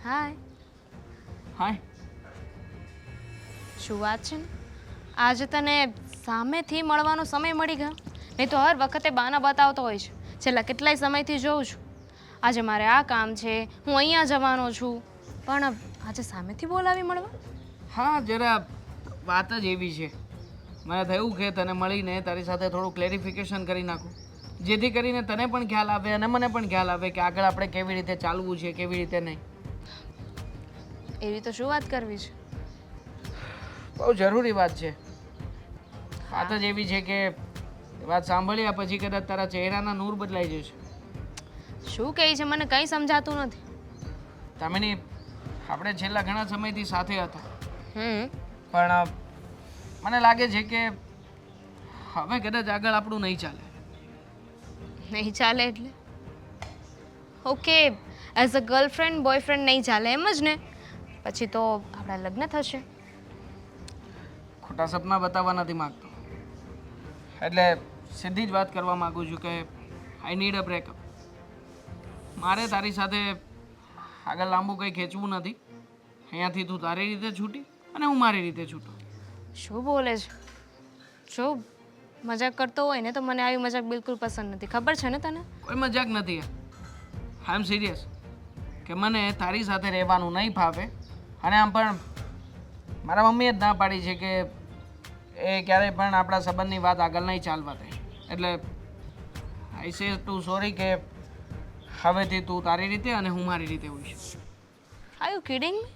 હાય. હાય. શું વાત છે ને આજે તને સામેથી મળવાનો સમય મળી ગયો? નહીં તો હર વખતે બહાના બતાવતો હોય છે. છેલ્લા કેટલાય સમયથી જોઉં છું. આજે મારે આ કામ છે, હું અહીંયા જવાનો છું, પણ આજે સામેથી બોલાવી મળવા? હા, જરા વાત જ એવી છે. મને થયું કે તને મળીને તારી સાથે થોડું ક્લેરિફિકેશન કરી નાખું, જેથી કરીને તને પણ ખ્યાલ આવે અને મને પણ ખ્યાલ આવે કે આગળ આપણે કેવી રીતે ચાલવું છે, કેવી રીતે નહીં. એવી તો શું વાત કરવી છે? બહુ જરૂરી વાત છે. વાત જ એવી છે કે વાત સાંભળ્યા પછી કદાચ તારા ચહેરાના નૂર બદલાઈ જશે. શું કહે છે મને કંઈ સમજાતું નથી. તામિની, આપણે છેલ્લા ઘણા સમયથી સાથે હતા, હમ પણ મને લાગે છે કે હવે કદાચ આગળ આપણું નહીં ચાલે. નહીં ચાલે એટલે? Okay, as a girlfriend boyfriend નહીં ચાલે એમ જ ને? પછી તો આપણા લગ્ન થશે. ખોટા સપના બતાવવા નથી માગતો, એટલે સીધી જ વાત કરવા માગું છું કે આઈ નીડ અ બ્રેકઅપ. મારે તારી સાથે આગળ લાંબુ કંઈ ખેંચવું નથી. અહીંયાથી તું તારી રીતે છૂટી અને હું મારી રીતે છૂટું. શું બોલે છે? જો મજાક કરતો હોય ને તો મને આવી મજાક બિલકુલ પસંદ નથી, ખબર છે ને તને? કોઈ મજાક નથી. આઈ એમ સિરિયસ કે મને તારી સાથે રહેવાનું નહીં ફાવે. અને આમ પણ મારા મમ્મીએ જ ના પાડી છે કે એ ક્યારેય પણ આપણા સંબંધની વાત આગળ નહીં ચાલવા દે. એટલે આઈ સે ટુ સોરી કે હવેથી તું તારી રીતે અને હું મારી રીતે હોઈશ. આર યુ કિડિંગ મી?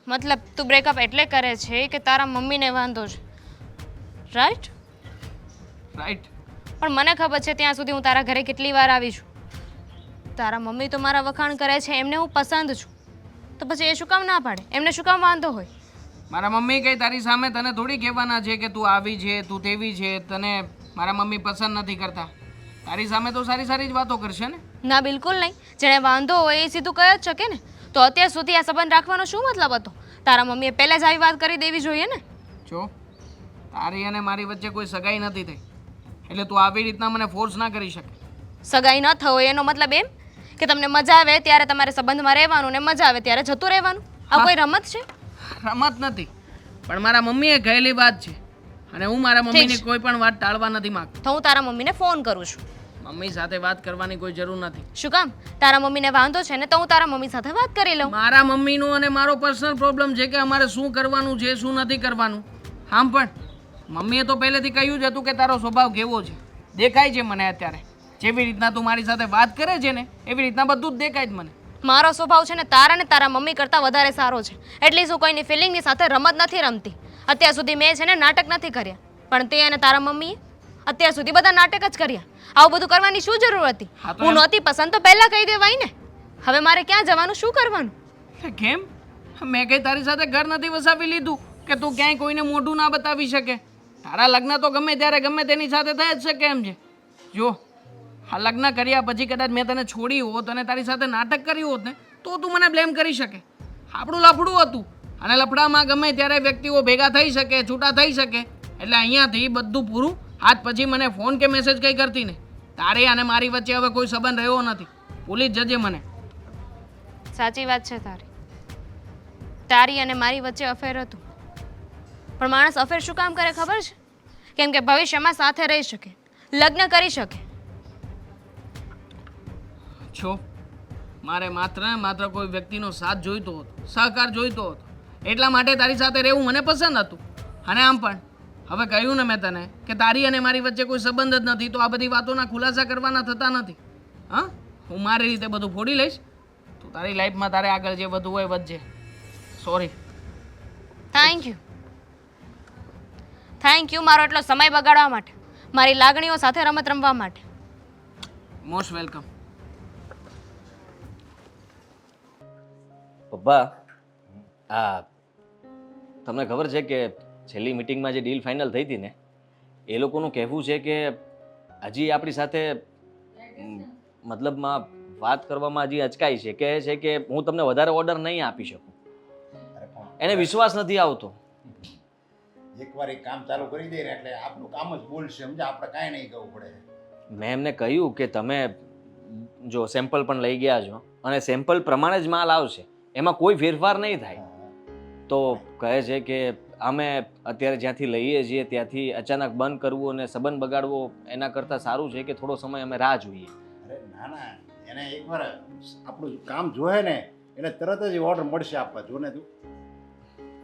મતલબ તું બ્રેકઅપ એટલે કરે છે કે તારા મમ્મીને વાંધો છે, રાઈટ? રાઈટ. પણ મને ખબર છે ત્યાં સુધી હું તારા ઘરે કેટલી વાર આવી છું. તારા મમ્મી તો મારા વખાણ કરે છે, એમને હું પસંદ છું, તો પછી એ શું કામ ના પાડે? એમને શું કામ વાંધો હોય? મારા મમ્મી કંઈ તારી સામે તને થોડી કહેવાના છે કે તું આવી છે, તું તેવી છે, તને મારા મમ્મી પસંદ નથી કરતા. તારી સામે તો સારી સારી જ વાતો કરશે ને. ના, બિલકુલ નહીં. જેણે વાંધો હોય એ સીધું કહી જ શકે ને. તો અત્યાર સુધી આ સંબંધ રાખવાનો શું મતલબ હતો? તારા મમ્મીએ પહેલા જ આવી વાત કરી દેવી જોઈએ ને. જો તારી અને મારી વચ્ચે કોઈ સગાઈ નથી થઈ, એટલે તું આવી રીતના મને ફોર્સ ના કરી શકે. સગાઈ ન થયો એનો મતલબ એમ કે તમને મજા આવે ત્યારે તમારે સંબંધમાં રહેવાનું ને મજા આવે ત્યારે જતું રહેવાનું? આ કોઈ રમત છે? રમત નથી, પણ મારા મમ્મીએ કહેલી વાત છે અને હું મારા મમ્મીની છે. કોઈ પણ વાત ટાળવા નથી માંગતો. તો હું તારા મમ્મીને ફોન કરું છું. મમ્મી સાથે વાત કરવાની કોઈ જરૂર નથી. શું કામ? તારા મમ્મીને વાંધો છે ને તો હું તારા મમ્મી સાથે વાત કરી લઉં. મારા મમ્મીનો અને મારો પર્સનલ પ્રોબ્લેમ છે કે અમારે શું કરવાનું છે, શું નથી કરવાનું. આમ પણ મમ્મીએ તો પહેલેથી કહ્યું જ હતું કે તારો સ્વભાવ કેવો છે, દેખાય છે મને અત્યારે. જેવી રીતના તું મારી સાથે વાત કરે છે ને એવી રીતના બધું જ દેખાય જ મને. મારો સ્વભાવ છે ને તારા મમ્મી કરતાં વધારે સારો છે. એટલી શું કોઈની ફિલિંગની સાથે રમત નથી રમતી. અત્યાર સુધી મેં છે ને નાટક નથી કર્યા, પણ તે અને તારા મમ્મીએ અત્યાર સુધી બધા નાટક જ કર્યા. આવું બધું કરવાની શું જરૂર હતી? હા તો હું એમ- નહોતી પસંદ તો પહેલા કહી દેવાય ને. હવે મારે ક્યાં જવાનું, શું કરવાનું? કેમ? મેં કઈ તારી સાથે ઘર નથી વસાવી લીધું કે તું ક્યાંય કોઈને મોઢું ના બતાવી શકે? તારા લગ્ન તો ગમે ત્યારે ગમે તેની સાથે થઈ જ શકે એમ છે. જો આ લગ્ન કર્યા પછી કદાચ મેં તને છોડી હોત અને તારી સાથે નાટક કર્યું હોત ને તો તું મને બ્લેમ કરી શકે. આપણું લફડું હતું અને લફડામાં ગમે ત્યારે વ્યક્તિઓ ભેગા થઈ શકે, છૂટા થઈ શકે. એટલે અહીંયાથી બધું પૂરું. આજ પછી મને ફોન કે મેસેજ કંઈ કરતી નહીં. તારે અને મારી વચ્ચે હવે કોઈ સંબંધ રહ્યો નથી. ભૂલી જ જજે મને. સાચી વાત છે તારી અને મારી વચ્ચે અફેર હતું. પણ માણસ અફેર શું કામ કરે ખબર છે? કેમ કે ભવિષ્યમાં સાથે રહી શકે, લગ્ન કરી શકે. છો મારે માત્ર ને માત્ર કોઈ વ્યક્તિનો સાથ જોઈતો હતો, સહકાર જોઈતો હતો. એટલા માટે તારી સાથે રહેવું મને પસંદ હતું. અને આમ પણ હવે કહ્યું ને મેં તને કે તારી અને મારી વચ્ચે કોઈ સંબંધ જ નથી, તો આ બધી વાતોના ખુલાસા કરવાના થતા નથી. હા, હું મારી રીતે બધું ફોડી લઈશ. તું તારી લાઈફમાં તારે આગળ જે વધવું હોય વધજે. સોરી. થેન્ક યુ મારો એટલો સમય બગાડવા માટે, મારી લાગણીઓ સાથે રમત રમવા માટે. Most welcome. પપ્પા, આ તમને ખબર છે કે છેલ્લી મિટિંગમાં જે ડીલ ફાઇનલ થઈ હતી ને, એ લોકોનું કહેવું છે કે હજી આપણી સાથે મતલબમાં વાત કરવામાં હજી અચકાય છે. કહે છે કે હું તમને વધારે ઓર્ડર નહીં આપી શકું. એને વિશ્વાસ નથી આવતો. એકવાર એક કામ ચાલુ કરી દે ને એટલે આપણું કામ જ બોલશે, સમજે આપણે કાંઈ નહીં કરવું પડે. મેં એમને કહ્યું કે તમે જો સેમ્પલ પણ લઈ ગયા છો અને સેમ્પલ પ્રમાણે જ માલ આવશે, એમાં કોઈ ફેરફાર નહીં થાય. તો કહે છે કે અમે અત્યારે જ્યાંથી લઈએ છીએ ત્યાંથી અચાનક બંધ કરવું અને સંબંધ બગાડવો એના કરતાં સારું છે કે થોડો સમય અમે રાહ જોઈએ. અરે ના ના, એને એકવાર આપણું કામ જોયે ને એટલે તરત જ ઓર્ડર મળશે આપવા. જો ને તું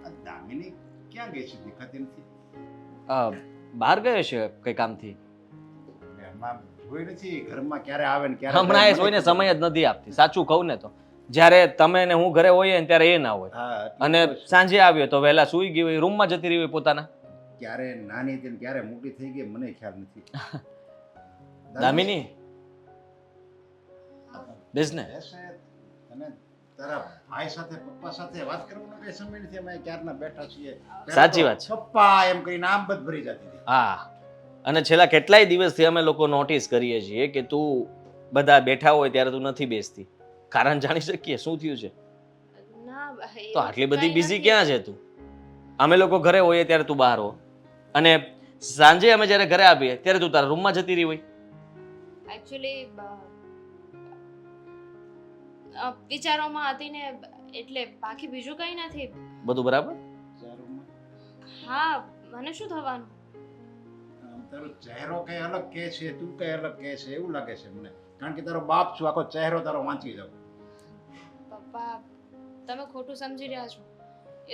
આ દામિની ક્યાં ગઈ છે, દેખાતી નથી. બહાર ગયો છે કંઈ કામથી. ઘરમાં જોઈ નથી, ઘરમાં ક્યારે આવે ને ક્યારે હમણાં એ જોઈને સમય જ નથી આપતી. સાચું કહું ને તો જ્યારે તમે ને હું ઘરે હોઈએ ને ત્યારે એ ના હોય, હા, અને સાંજે આવ્યો તો વહેલા સૂઈ ગઈ હોય, રૂમમાં જતી રહી હોય પોતાના. ક્યારે નાની હતી ને ક્યારે મોટી થઈ ગઈ મને ખ્યાલ નથી. દામિની બિઝનેસ બેસે અને તારા ભાઈ સાથે પપ્પા સાથે વાત કરવાનો કઈ સમય નથી. અમે ક્યારના બેઠા છીએ. સાચી વાત છે. પપ્પા એમ કરીને આમ બધ ભરી જતી હતી. હા, અને છેલ્લા કેટલાય દિવસથી અમે લોકો નોટિસ કરીએ છીએ કે તું બધા બેઠા હોય ત્યારે તું નથી બેસતી. કારણ જાણી શકીએ શું થયું છે? ના તો આટલી બધી બિઝી ક્યાં છે તું? અમે લોકો ઘરે હોઈએ ત્યારે તું બહાર હો, અને સાંજે અમે જ્યારે ઘરે આવીએ ત્યારે તું તારા રૂમમાં જતી રહી હોય. એકચ્યુઅલી વિચારોમાં હતી ને, એટલે બાકી બીજું કંઈ નથી. બધું બરાબર? હા, મને શું થવાનું? તારો ચહેરો કઈ અલગ કે છે, તું કઈ અલગ કે છે એવું લાગે છે મને. કારણ કે તારો બાપ છું, આખો ચહેરો તારો વાંચી જાવ. પપ્પા, તમે ખોટું સમજી રહ્યા છો.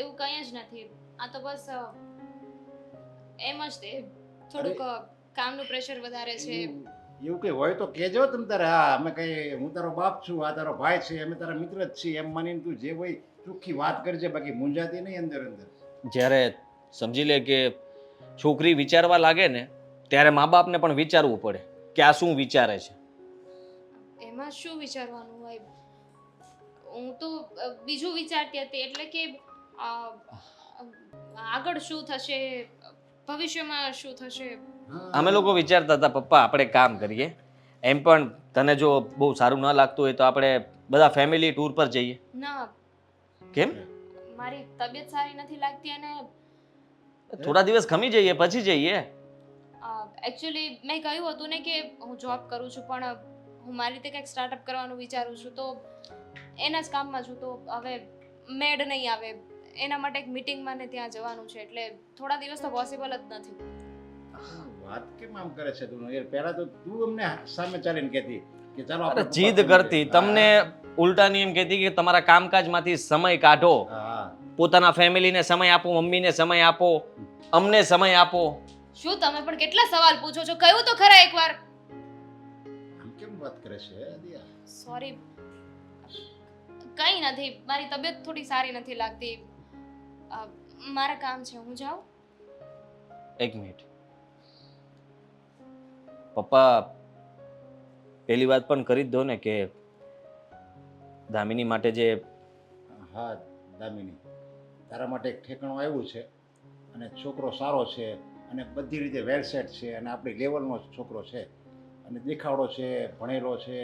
એવું કંઈ જ નથી. આ તો બસ એમ જ તે થોડુંક કામનું પ્રેશર વધારે છે. એવું કઈ હોય તો કહેજો તમ તારે. હા, અમે કઈ, હું તારો બાપ છું, આ તારો ભાઈ છે, અમે તારા મિત્ર જ છીએ એમ માનીને તું જે હોય ચોખ્ખી વાત કરજે, બાકી મૂંઝાતી નહીં અંદર અંદર. જ્યારે સમજી લે કે છોકરી વિચારવા લાગે ને ત્યારે મા બાપને પણ વિચારવું પડે કે આ શું વિચારે છે. એમાં શું વિચારવાનું હોય? હું તો બીજું વિચારતી હતી, એટલે કે આગળ શું થશે, ભવિષ્યમાં શું થશે. અમે લોકો વિચારતા હતા પપ્પા આપણે કામ કરીએ, એમ પણ તને જો બહુ સારું ન લાગતું હોય તો આપણે બધા ફેમિલી ટૂર પર જઈએ. ના, કેમ? મારી તબિયત સારી નથી લાગતી અને થોડા દિવસ ખમી જઈએ પછી જઈએ. એકચ્યુઅલી મેં કહ્યું હતું ને કે હું જોબ કરું છું, પણ હું મારી રીતે કંઈક સ્ટાર્ટઅપ કરવાનું વિચારું છું, તો એના જ કામમાં છું. તો હવે મેડ નહીં આવે, એના માટે એક મીટિંગમાં ને ત્યાં જવાનું છે, એટલે થોડા દિવસ તો પોસિબલ જ નથી. વાત કેમ આમ કરે છે તું? યાર પહેલા તો તું અમને સામે ચાલીને કહેતી કે ચાલો અરે આપણે જીદ પપ્પા કરતી, હા, તમને ઉલટાની એમ કહેતી કે તમારા કામકાજમાંથી સમય કાઢો, હા. પોતાના ફેમિલીને સમય આપો, મમ્મીને સમય આપો, અમને સમય આપો. શું તમે પણ કેટલા સવાલ પૂછો છો? કહ્યું તો ખરા એકવાર. આમ કેમ વાત કરે છે દિયા? સોરી, કંઈ નથી, મારી તબિયત થોડી સારી નથી લાગતી. મારે કામ છે, હું જાઉં? એક મિનિટ પપ્પા, પેલી વાત પણ કરી જ દો ને કે દામિની માટે જે. હા દામિની, તારા માટે એક ઠેકાણું આવ્યું છે, અને છોકરો સારો છે, અને બધી રીતે વેલ સેટ છે, અને આપણી લેવલનો છોકરો છે, અને દેખાડો છે, ભણેલો છે,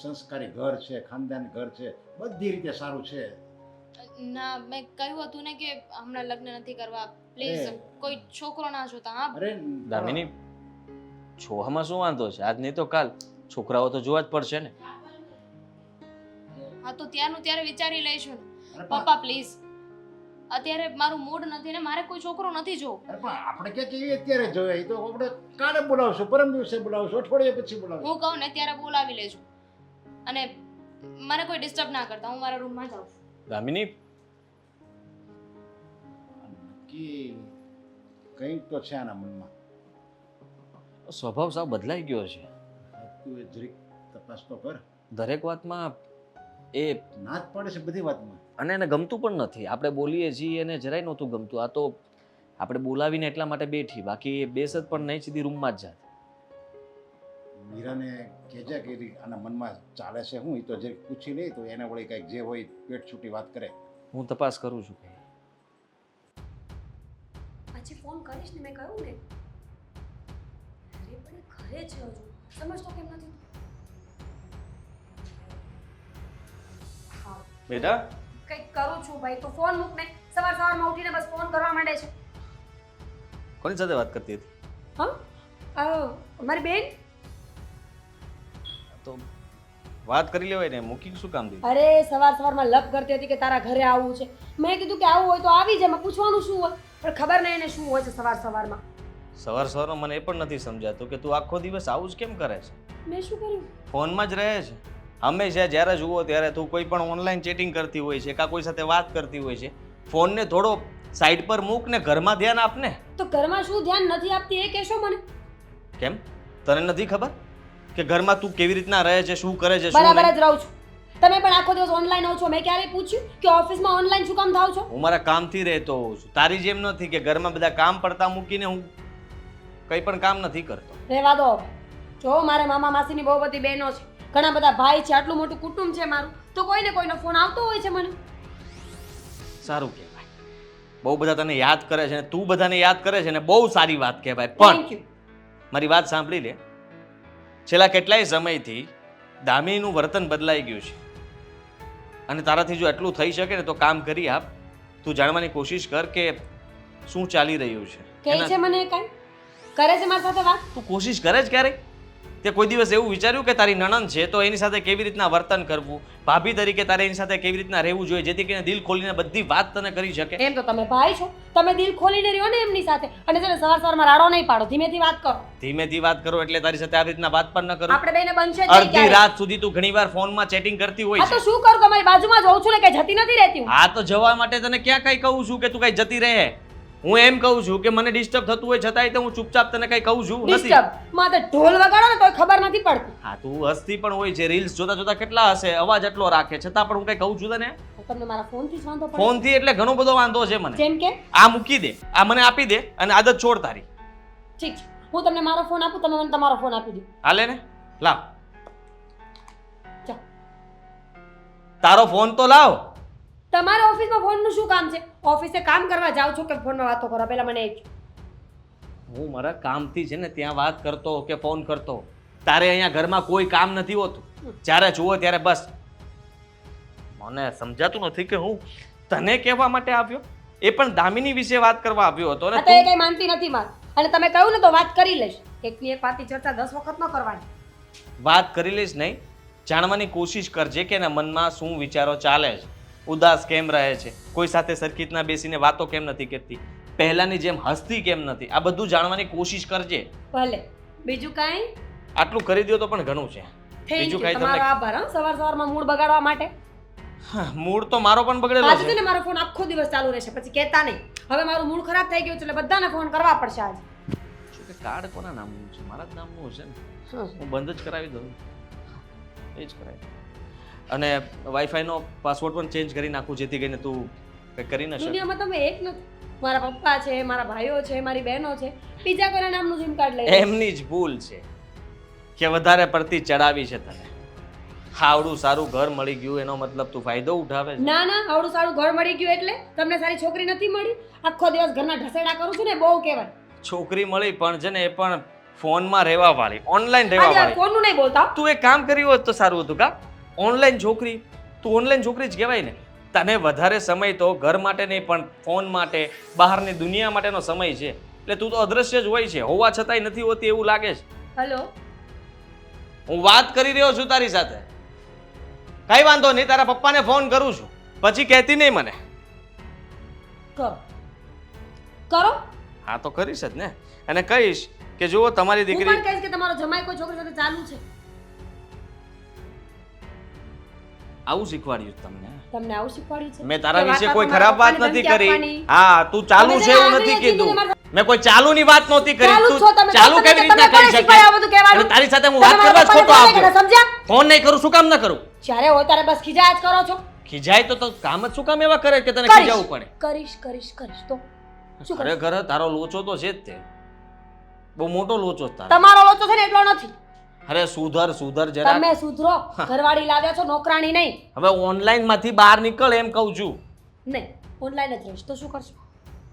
સંસ્કારી ઘર છે, ખાનદાની ઘર છે, બધી રીતે સારું છે. ના, મેં કહ્યું હતું ને કે હમણાં લગ્ન નથી કરવા. પ્લીઝ કોઈ છોકરો ના જોતા. હા, અરે દામિની, છોવામાં શું વાંધો છે? આજ નહીં તો કાલ છોકરાઓ તો જોવા જ પડશે ને. હા, તો ત્યારનું ત્યારે વિચારી લઈશું ને. અરે પણ- પપ્પા પ્લીઝ, અત્યારે મારું મૂડ નથી ને, મારે કોઈ છોકરો નથી જોવો. અરે પણ આપણે ક્યાં કેવી અત્યારે જોઈએ? એ તો આપણે કાલે બોલાવશું, પરમ દિવસે બોલાવશું, અઠવાડિયા પછી બોલાવશું. હું કહું ને ત્યારે બોલાવી લેજો, અને મને કોઈ ડિસ્ટર્બ ના કરતા. હું મારા રૂમમાં જાઉં છું. દામિની, નક્કી કંઈક તો છે આના મનમાં. સ્વભાવ સાવ બદલાઈ ગયો છે. તું એ જરીક તપાસ તો કર. દરેક વાતમાં એ, ના જ પાડે છે બધી વાતમાં. અને એને ગમતું પણ નથી. આપણે બોલીએ છીએ એને જરાય નહોતું ગમતું. આ તો આપણે બોલાવીને એટલા માટે બેઠી, બાકી એ બેસ જ પણ નહીં, સીધી રૂમમાં જ જાત. મીરાને કહેજે કે આના મનમાં ચાલે છે હું, એ તો જે પૂછી લે તો એને વળી કંઈક જે હોય પેટ છૂટી વાત કરે. હું તપાસ કરું છું. આજે ફોન કરીશ ને, મેં કહ્યું ને. અરે પણ એ ઘરે છે હજુ, સમજતો કેમ નથી? હા, બેટા, કંઈક કરું છું ભાઈ, તું ફોન મૂક ને. સવારમાં ઉઠીને બસ ફોન કરવા માંડે છે. કોની સાથે વાત કરતી હતી? હા, મારી બેન. તો વાત કરી લેવાય ને, મૂકી શું કામ દીધી? અરે સવારમાં લપ કરતી હતી કે તારા ઘરે આવવું છે. મેં કીધું કે આવું હોય તો આવી જાય, પૂછવાનું શું હોય, પણ ખબર નહીં એને શું હોય છે સવારમાં. સવારમાં મને એ પણ નથી સમજાતું કે તું આખો દિવસ આવું જ કેમ કરે છે? મેં શું કર્યું? ફોનમાં જ રહે છે હંમેશા. જ્યારે જુઓ ત્યારે તું કોઈ પણ ઓનલાઈન ચેટિંગ કરતી હોય છે, કાં કોઈ સાથે વાત કરતી હોય છે. ફોનને થોડો સાઈડ પર મૂક ને ઘરમાં ધ્યાન આપ ને. તો ઘરમાં શું ધ્યાન નથી આપતી એ કહેશો મને? કેમ, તને નથી ખબર કે ઘરમાં તું કેવી રીતના રહે છે, શું કરે છે, શું બરાબર નહીં? જ રહું છું. તમે પણ આખો દિવસ ઓનલાઈન આવો છો. મેં ક્યારેય પૂછ્યું કે ઓફિસમાં ઓનલાઈન શું કામ થાવ છો? હું મારા કામથી રહેતો હોઉં છું. તારી જેમ નથી કે ઘરમાં બધા કામ પડતા મૂકીને હું કંઈ પણ કામ નથી કરતો. રહેવા દો. જો મારે મામા માસીની બહુ બધી બહેનો છે, ઘણા બધા ભાઈ છે, આટલું મોટું કુટુંબ છે મારું, તો કોઈને કોઈનો ફોન આવતો હોય છે મને. સારું કહેવાય, બહુ બધા તને યાદ કરે છે ને તું બધાને યાદ કરે છે ને, બહુ સારી વાત કહેવાય. પણ થેન્ક યુ. મારી વાત સાંભળી લે. છેલ્લા કેટલાય સમયથી દામિનીનું વર્તન બદલાઈ ગયું છે અને તારાથી જો એટલું થઈ શકે ને તો કામ કરી આપ. તું જાણવાની કોશિશ કર કે શું ચાલી રહ્યું છે. કહે છે મને કાંઈ? કરે છે મારી સાથે વાત? તું કોશિશ કરે જ ક્યારેય? તે કોઈ દિવસ એવું વિચાર્યું કે તારી નણંદ છે તો એની સાથે કેવી રીતના વર્તન કરવું, ભાભી તરીકે તારે એની સાથે કેવી રીતના રહેવું જોઈએ જેથી કરીને દિલ ખોલીને બધી વાત તને કરી શકે? એમ તો તમે ભાઈ છો, તમે દિલ ખોલીને રહ્યો ને એમની સાથે. અને છે ને સવારમાં રાડો નહીં પાડો, ધીમેથી વાત કરો. ધીમેથી વાત કરો એટલે તારી સાથે આવી રીતના વાત પણ ન કરું? આપણે બેને બનશે જ નહીં અડધી ક્યારેય. રાત સુધી તું ઘણીવાર ફોનમાં ચેટિંગ કરતી હોય આ તો છે. શું કરું, તમારી બાજુમાં જોઉં છું ને કઈ જતી નથી રહેતી હું. હા તો જવા માટે તને ક્યાં કઈ કહું છું કે તું કઈ જતી રહે? હું એમ કહું છું કે મને ડિસ્ટર્બ થતું હોય છતાંય તો હું ચૂપચાપ તને કઈ કહું છું નથી. ડિસ્ટર્બ માથે ઢોલ વગાડો ને તોય ખબર નથી પડતી. હા તું હસતી પણ હોય છે, રીલ્સ જોતા જોતા કેટલા હશે, અવાજ એટલો રાખે છતાં પણ હું કઈ કહું છું તને? તમને મારા ફોનથી જ વાંધો પડે? ફોનથી એટલે ઘણો બધો વાંધો છે મને. જેમ કે? આ મૂકી દે, આ મને આપી દે અને આદત છોડ તારી. ઠીક છે, હું તમને મારો ફોન આપું, તમે મને તમારો ફોન આપી દો. હાલે ને? લાવ ચાલ. તારો ફોન તો લાવ. તમારે ઓફિસમાં ફોનનું શું કામ છે? ઓફિસે કામ કરવા જાઓ છો કે ફોનમાં વાતો કરો? પહેલા મને એ કહો. હું મારા કામથી છે ને ત્યાં વાત કરતો કે ફોન કરતો. તારે અહીંયા ઘરમાં કોઈ કામ નથી હોતું. જ્યારે જુઓ ત્યારે બસ મને સમજાતું નથી કે હું તને કહેવા માટે આવ્યો, એ પણ દામિની વિશે વાત કરવા આવ્યો હતો આ ને તો એ તું કઈ માનતી નથી માર. અને તમે કહ્યું ને તો વાત કરી લઈશ. એકની એક વાતની ચર્ચા 10 વખત ન કરવાની. વાત કરી લઈશ નહીં, જાણવાની કોશિશ કરજે કે એના મનમાં શું વિચારો ચાલે છે, ઉદાસ કેમ રહે છે, કોઈ સાથે સરખી રીતના બેસીને વાતો કેમ નથી કરતી, પહેલાની જેમ હસતી કેમ નથી, આ બધું જાણવાની કોશિશ કરજે. ભલે. બીજું કાંઈ? આટલું કરી દો તો પણ ઘણું છે. થેન્ક બીજું યુ. કાંઈ તમારો તમને આભાર હા, સવારમાં મૂડ બગાડવા માટે. મૂડ તો મારો પણ બગડેલો આજે છે છે. ને મારો ફોન આખો દિવસ ચાલુ રહેશે, પછી કહેતા નહીં. હવે મારું મૂડ ખરાબ થઈ ગયું છે એટલે બધાને ફોન કરવા પડશે આજે. શું કે કાર્ડ કોના નામનું છે? મારા જ નામનું હશે ને? હમ. હું બંધ જ કરાવી દઉં, એ જ કરાવી દઉં. અને વાઈફાઈનો પાસવર્ડ પણ ચેન્જ કરી નાખું જેથી કરીને તું કંઈ કરી ન શકે. દુનિયામાં તમે એક નથી. મારા પપ્પા છે, મારા ભાઈઓ છે, મારી બહેનો છે, બીજા કોઈના નામનું સિમ કાર્ડ લઈ લો. એમની જ ભૂલ છે કે વધારે પડતી ચડાવી છે તને. આવડું સારું ઘર મળી ગયું એનો મતલબ તું ફાયદો ઉઠાવે છે? ના ના, આવડું સારું ઘર મળી ગયું એટલે તમને સારી છોકરી નથી મળી? આખો દિવસ ઘરના ઢસેડા કરું છું ને, બહુ કહેવાય. છોકરી મળી પણ છે ને એ પણ ફોનમાં રહેવા વાળી, ઓનલાઈન રહેવા આજે વાળી. ફોનનું નહીં બોલતા. તું એક કામ કર્યું હોત તો સારું હતું કા? ઓનલાઈન છોકરી, તું ઓનલાઈન છોકરી જ કહેવાય ને. તને વધારે સમય તો ઘર માટે નહીં પણ ફોન માટે, બહારની દુનિયા માટેનો સમય છે. એટલે તું તો અદ્રશ્ય જ હોય છે, હોવા છતાંય નથી હોતી એવું લાગે છે. હેલો. હું વાત કરી રહ્યો છું તારી સાથે. કઈ વાંધો નહીં, તારા પપ્પાને ફોન કરું છું, પછી કહેતી નહીં મને. કરો કરો. હા તો કરીશ જ ને. અને કહીશ કે જુઓ તમારી હું દીકરી પણ કહીશ કે તમારો જમાઈ કોઈ છોકરી સાથે ચાલુ છે. આવું શીખવાડ્યું છે તમને? તમને આવું શીખવાડ્યું છે? મેં તારા કે વિશે વાત કોઈ વાતમાં ખરાબ વાત પપ્પાને નથી ધમકી કરી. આપવાની? હા તું ચાલુ તમે છે જેને એવું આંગળીએ નથી કીધું કીધું. કે મારા- મેં કોઈ ચાલુની વાત નહોતી કરી. ચાલુ જ છો તમે. ચાલુ તમે- કેવી તમે રીતના કોને કરી શીખવાડ્યું આ બધું શકે? કહેવાનું? અને તારી સાથે હું તમે વાત મારા કરવા જ પપ્પાને ખોટો બોલે કે આવ્યો. સમજ્યા? ફોન નહીં કરું, શું કામ ન કરું? જ્યારે હોય ત્યારે બસ ખીજાયા જ કરો છો. ખીજાય તો કામ જ શું કામ એવા કરે કે તને કરીશ ખીજાવું પડે? કરીશ કરીશ કરીશ તો શું કરીશ? ખરેખર તારો લોચો તો છે જ તે, બહુ મોટો લોચો છે તારો. તમારો લોચો છે ને એટલો નથી. અરે સુધર સુધર જરા. તમે સુધરો. ઘરવાળી લાવ્યા છો, નોકરાણી નહીં. હવે ઓનલાઈન માંથી બહાર નીકળ એમ કહું છું. નહીં, ઓનલાઈન જ રહીશ તો શું કરશો?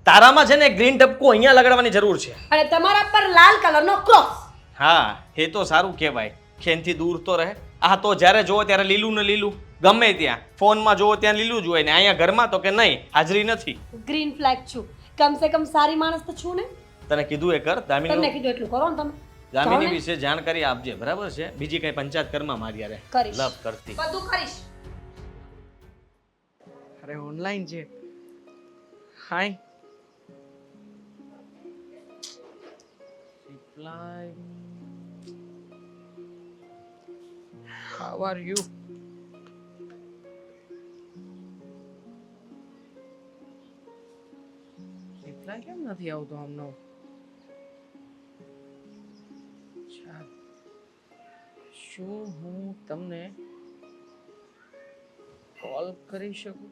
તારામાં છે ને ગ્રીન ટપકો અહીંયા લગાડવાની જરૂર છે. અને તમારા પર લાલ કલરનો ક્રોસ. હા એ તો સારું કહેવાય, ખેનથી દૂર તો રહે. આ તો જ્યારે જોવો ત્યારે લીલું ને લીલું, ગમે ત્યાં ફોનમાં જોવો ત્યાં લીલું જ હોય ને અહીંયા ઘરમાં તો કે નહીં, હાજરી નથી. ગ્રીન ફ્લેગ છું. કમ સે કમ સારી માણસ તો છું ને. તને કીધું એ કર તમને દામિની. કીધું એટલું કરો ને તમે. દામિની જાઓ ને. વિશે જાણકારી આપજે, બરાબર છે? બીજી કઈ પંચાયત કરમાં મારી યારે કરીશ. લવ કરતી. બધું કરીશ. અરે ઓનલાઈન છે. Hi. Reply. How are you? Reply કેમ નથી આવતો આમનો? અચ્છા. શું હું તમને કોલ કરી શકું?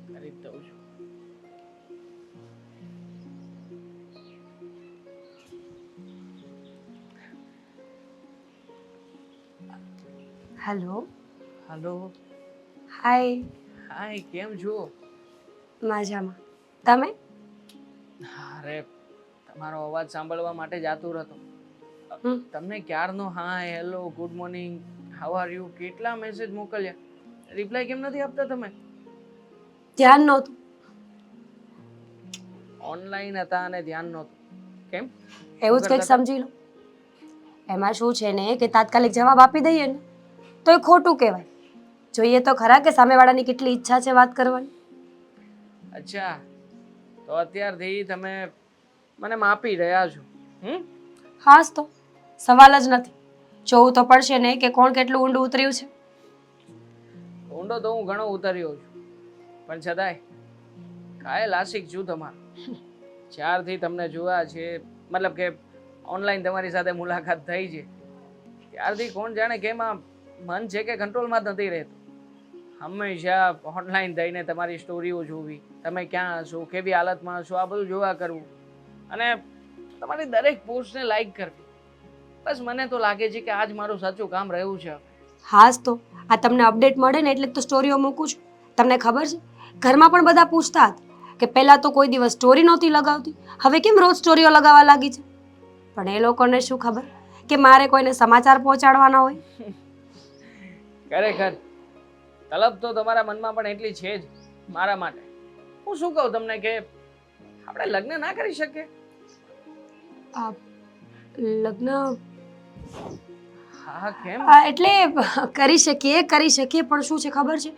કરી જ દઉં છું. હેલો. હાલો. હાય. હાય, કેમ છો? મજામાં. તમે? અરે તમારો અવાજ સાંભળવા માટે જ આતુર હતો. હમ. તમને ક્યારનો hi, hello, good morning, how are you કેટલા મેસેજ મોકલ્યા, રિપ્લાય કેમ નથી આપતા તમે? ધ્યાન નહોતું. ઓનલાઈન હતા અને ધ્યાન નહોતું. કેમ? એવું જ કંઈક સમજી લો. એમાં શું છે ને કે તાત્કાલિક જવાબ આપી દઈએ ને તો એ ખોટું કહેવાય. જોઈએ તો ખરા કે સામેવાળાની કેટલી ઈચ્છા છે વાત કરવાની. અચ્છા, તો અત્યારથી તમે મને માપી રહ્યા છો? હાસ તો સવાલ જ નથી. જોવું તો પડશે ને કે કોણ કેટલું ઊંડું ઉતર્યું છે. ઊંડો તો હું ઘણો ઉતર્યો છું, પણ છતાંય કાયલ આશિક છું તમારો. જ્યારથી તમને જોયા છે, મતલબ કે ઓનલાઈન તમારી સાથે મુલાકાત થઈ છે, ત્યારથી કોણ જાણે કેમ આ મન છે કે કંટ્રોલમાં જ નથી રહેતું. હંમેશા ઓનલાઈન થઈને તમારી સ્ટોરીઓ જોવી, તમે ક્યાં હશો, કેવી હાલતમાં હશો, આ બધું જોવા કરવું અને તમારી દરેક પોસ્ટને લાઈક કરવી. બસ મને તો લાગે છે કે આજ મારું સાચું કામ રહ્યું છે. હાસ તો આ તમને અપડેટ મળે ને એટલે જ તો સ્ટોરીઓ મૂકું છું. તમને ખબર છે ઘરમાં પણ બધા પૂછતા હતા કે પહેલાં તો કોઈ દિવસ સ્ટોરી નહોતી લગાવતી, હવે કેમ રોજ સ્ટોરીઓ લગાવવા લાગી છે. પણ એ લોકોને શું ખબર કે મારે કોઈને સમાચાર પહોંચાડવાના હોય. ખરેખર તલબ તો તમારા મનમાં પણ એટલી છે જ મારા માટે. હું શું કહું તમને કે આપણે લગ્ન ના કરી શકીએ? આ લગ્ન હા, કેમ? એટલે કરી શકીએ પણ શું છે ખબર છે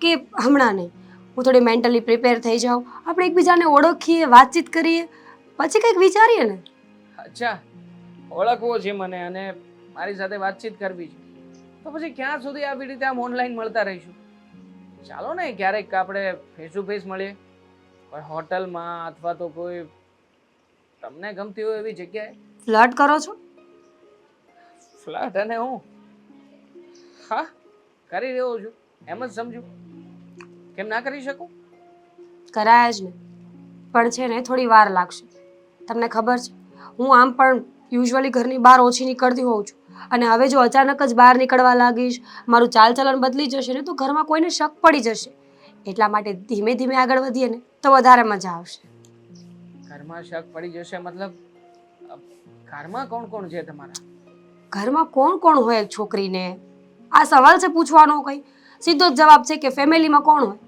કે હમણાં નહીં. હું થોડી મેન્ટલી પ્રિપેર થઈ જાઉં, આપણે એકબીજાને ઓળખીએ, વાતચીત કરીએ, પછી કંઈક વિચારીએ ને. અચ્છા, ઓળખવો છે મને અને મારી સાથે વાતચીત કરવી છે, તો પછી ક્યાં સુધી આવી રીતે આમ ઓનલાઈન મળતા રહીશું? ચાલો ને ક્યારેક આપણે ફેસ ટુ ફેસ મળીએ, કોઈ હોટલમાં અથવા તો કોઈ તમને ગમતી હોય એવી જગ્યાએ. ફ્લર્ટ કરો છો? ફ્લર્ટ અને હું હા કરી રહ્યો છું, એમ જ સમજુ. કેમ ના કરી શકું? કરાય જ ને, પણ છે ને થોડી વાર લાગશે. તમને ખબર છે હું આમ પણ યુઝ્યુઅલી ઘરની બહાર ઓછી નીકળતી હોઉં છું, અને હવે જો અચાનક જ બહાર નીકળવા લાગીશ, મારું ચાલચલન બદલી જશે ને તો ઘરમાં કોઈને શક પડી જશે. એટલા માટે ધીમે ધીમે આગળ વધીએ ને તો વધારે મજા આવશે. ઘરમાં શક પડી જશે મતલબ? ઘરમાં કોણ કોણ છે તમારા? ઘરમાં કોણ કોણ હોય એક છોકરીને? આ સવાલ છે પૂછવાનો કંઈ? સીધો જ જવાબ છે કે ફેમિલીમાં કોણ હોય.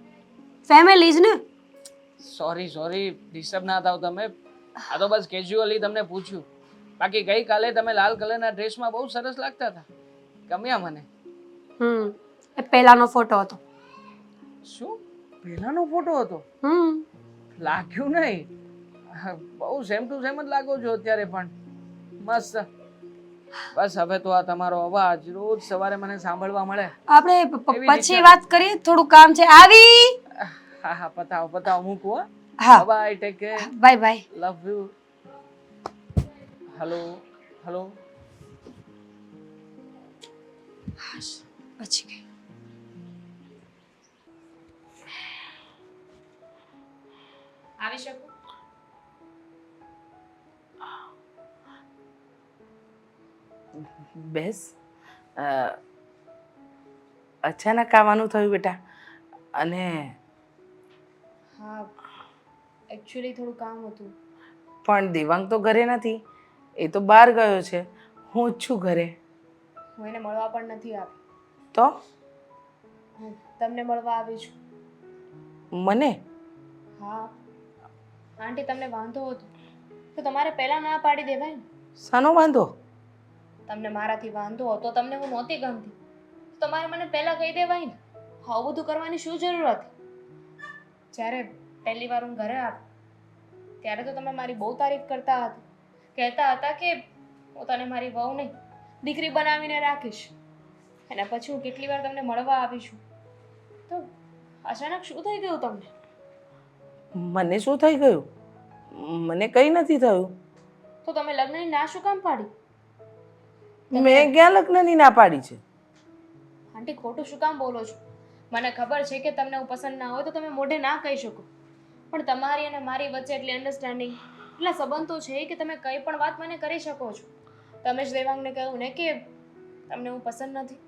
ફેમિલી જ ને. સોરી ડિસ્ટર્બ ના થાવ તમે. આ તો બસ કેઝ્યુઅલી તમને પૂછ્યું. બાકી ગઈકાલે તમે લાલ કલરના ડ્રેસમાં બહુ સરસ લાગતા હતા, ગમ્યા મને. એ પહેલાનો ફોટો હતો. શું પહેલાનો ફોટો હતો? લાગ્યું નહીં. બહુ સેમ ટુ સેમ જ લાગો છો અત્યારે પણ. મસ્ત. બસ હવે તો આ તમારો અવાજ રોજ સવારે મને સાંભળવા મળે. આપણે પછી વાત કરીએ, થોડું કામ છે. આવી. હા પતાવો મૂકું. હા, bye, take care, bye bye. Love you. Hello. પછી કઈ આવી શકું? બેસ. અચાનક આવવાનું થયું બેટા? અને હા, એકચ્યુઅલી થોડું કામ હતું. પણ દેવાંગ તો ઘરે નથી, એ તો બહાર ગયો છે. હું જ છું ઘરે. હું એને મળવા પણ નથી આવી. તો હું તમને મળવા આવી છું. મને? આંટી તમને વાંધો હતો તો તમારે પહેલાં ના પાડી દેવાય ને. શાનો વાંધો? તમને મારાથી વાંધો હતો, તમને હું નહોતી ગમતી, તો તમારે મને પહેલાં કહી દેવાય ને. આવું બધું કરવાની શું જરૂર હતી? જ્યારે પહેલી વાર હું ઘરે આવી ત્યારે તો તમે મારી બહુ તારીફ કરતા હતા, કહેતા હતા કે હું તને મારી વહુ નહીં દીકરી બનાવીને રાખીશ. એના પછી હું કેટલી વાર તમને મળવા આવી છું, તો અચાનક શું થઈ ગયું તમને? મને શું થઈ ગયું? મને કંઈ નથી થયું. તો તમે લગ્નની ના શું કામ પાડી? મેં ક્યાં લગ્નની ના પાડી છે? આંટી ખોટું શું કામ બોલો છો? મને ખબર છે કે તમને હું પસંદ ના હોય તો તમે મોઢે ના કહી શકો, પણ તમારી અને મારી વચ્ચે એટલી અન્ડરસ્ટેન્ડિંગ, એટલા સંબંધો છે કે તમે કંઈ પણ વાત મને કરી શકો છો. તમે જ દેવાંગને કહ્યું ને કે તમને હું પસંદ નથી.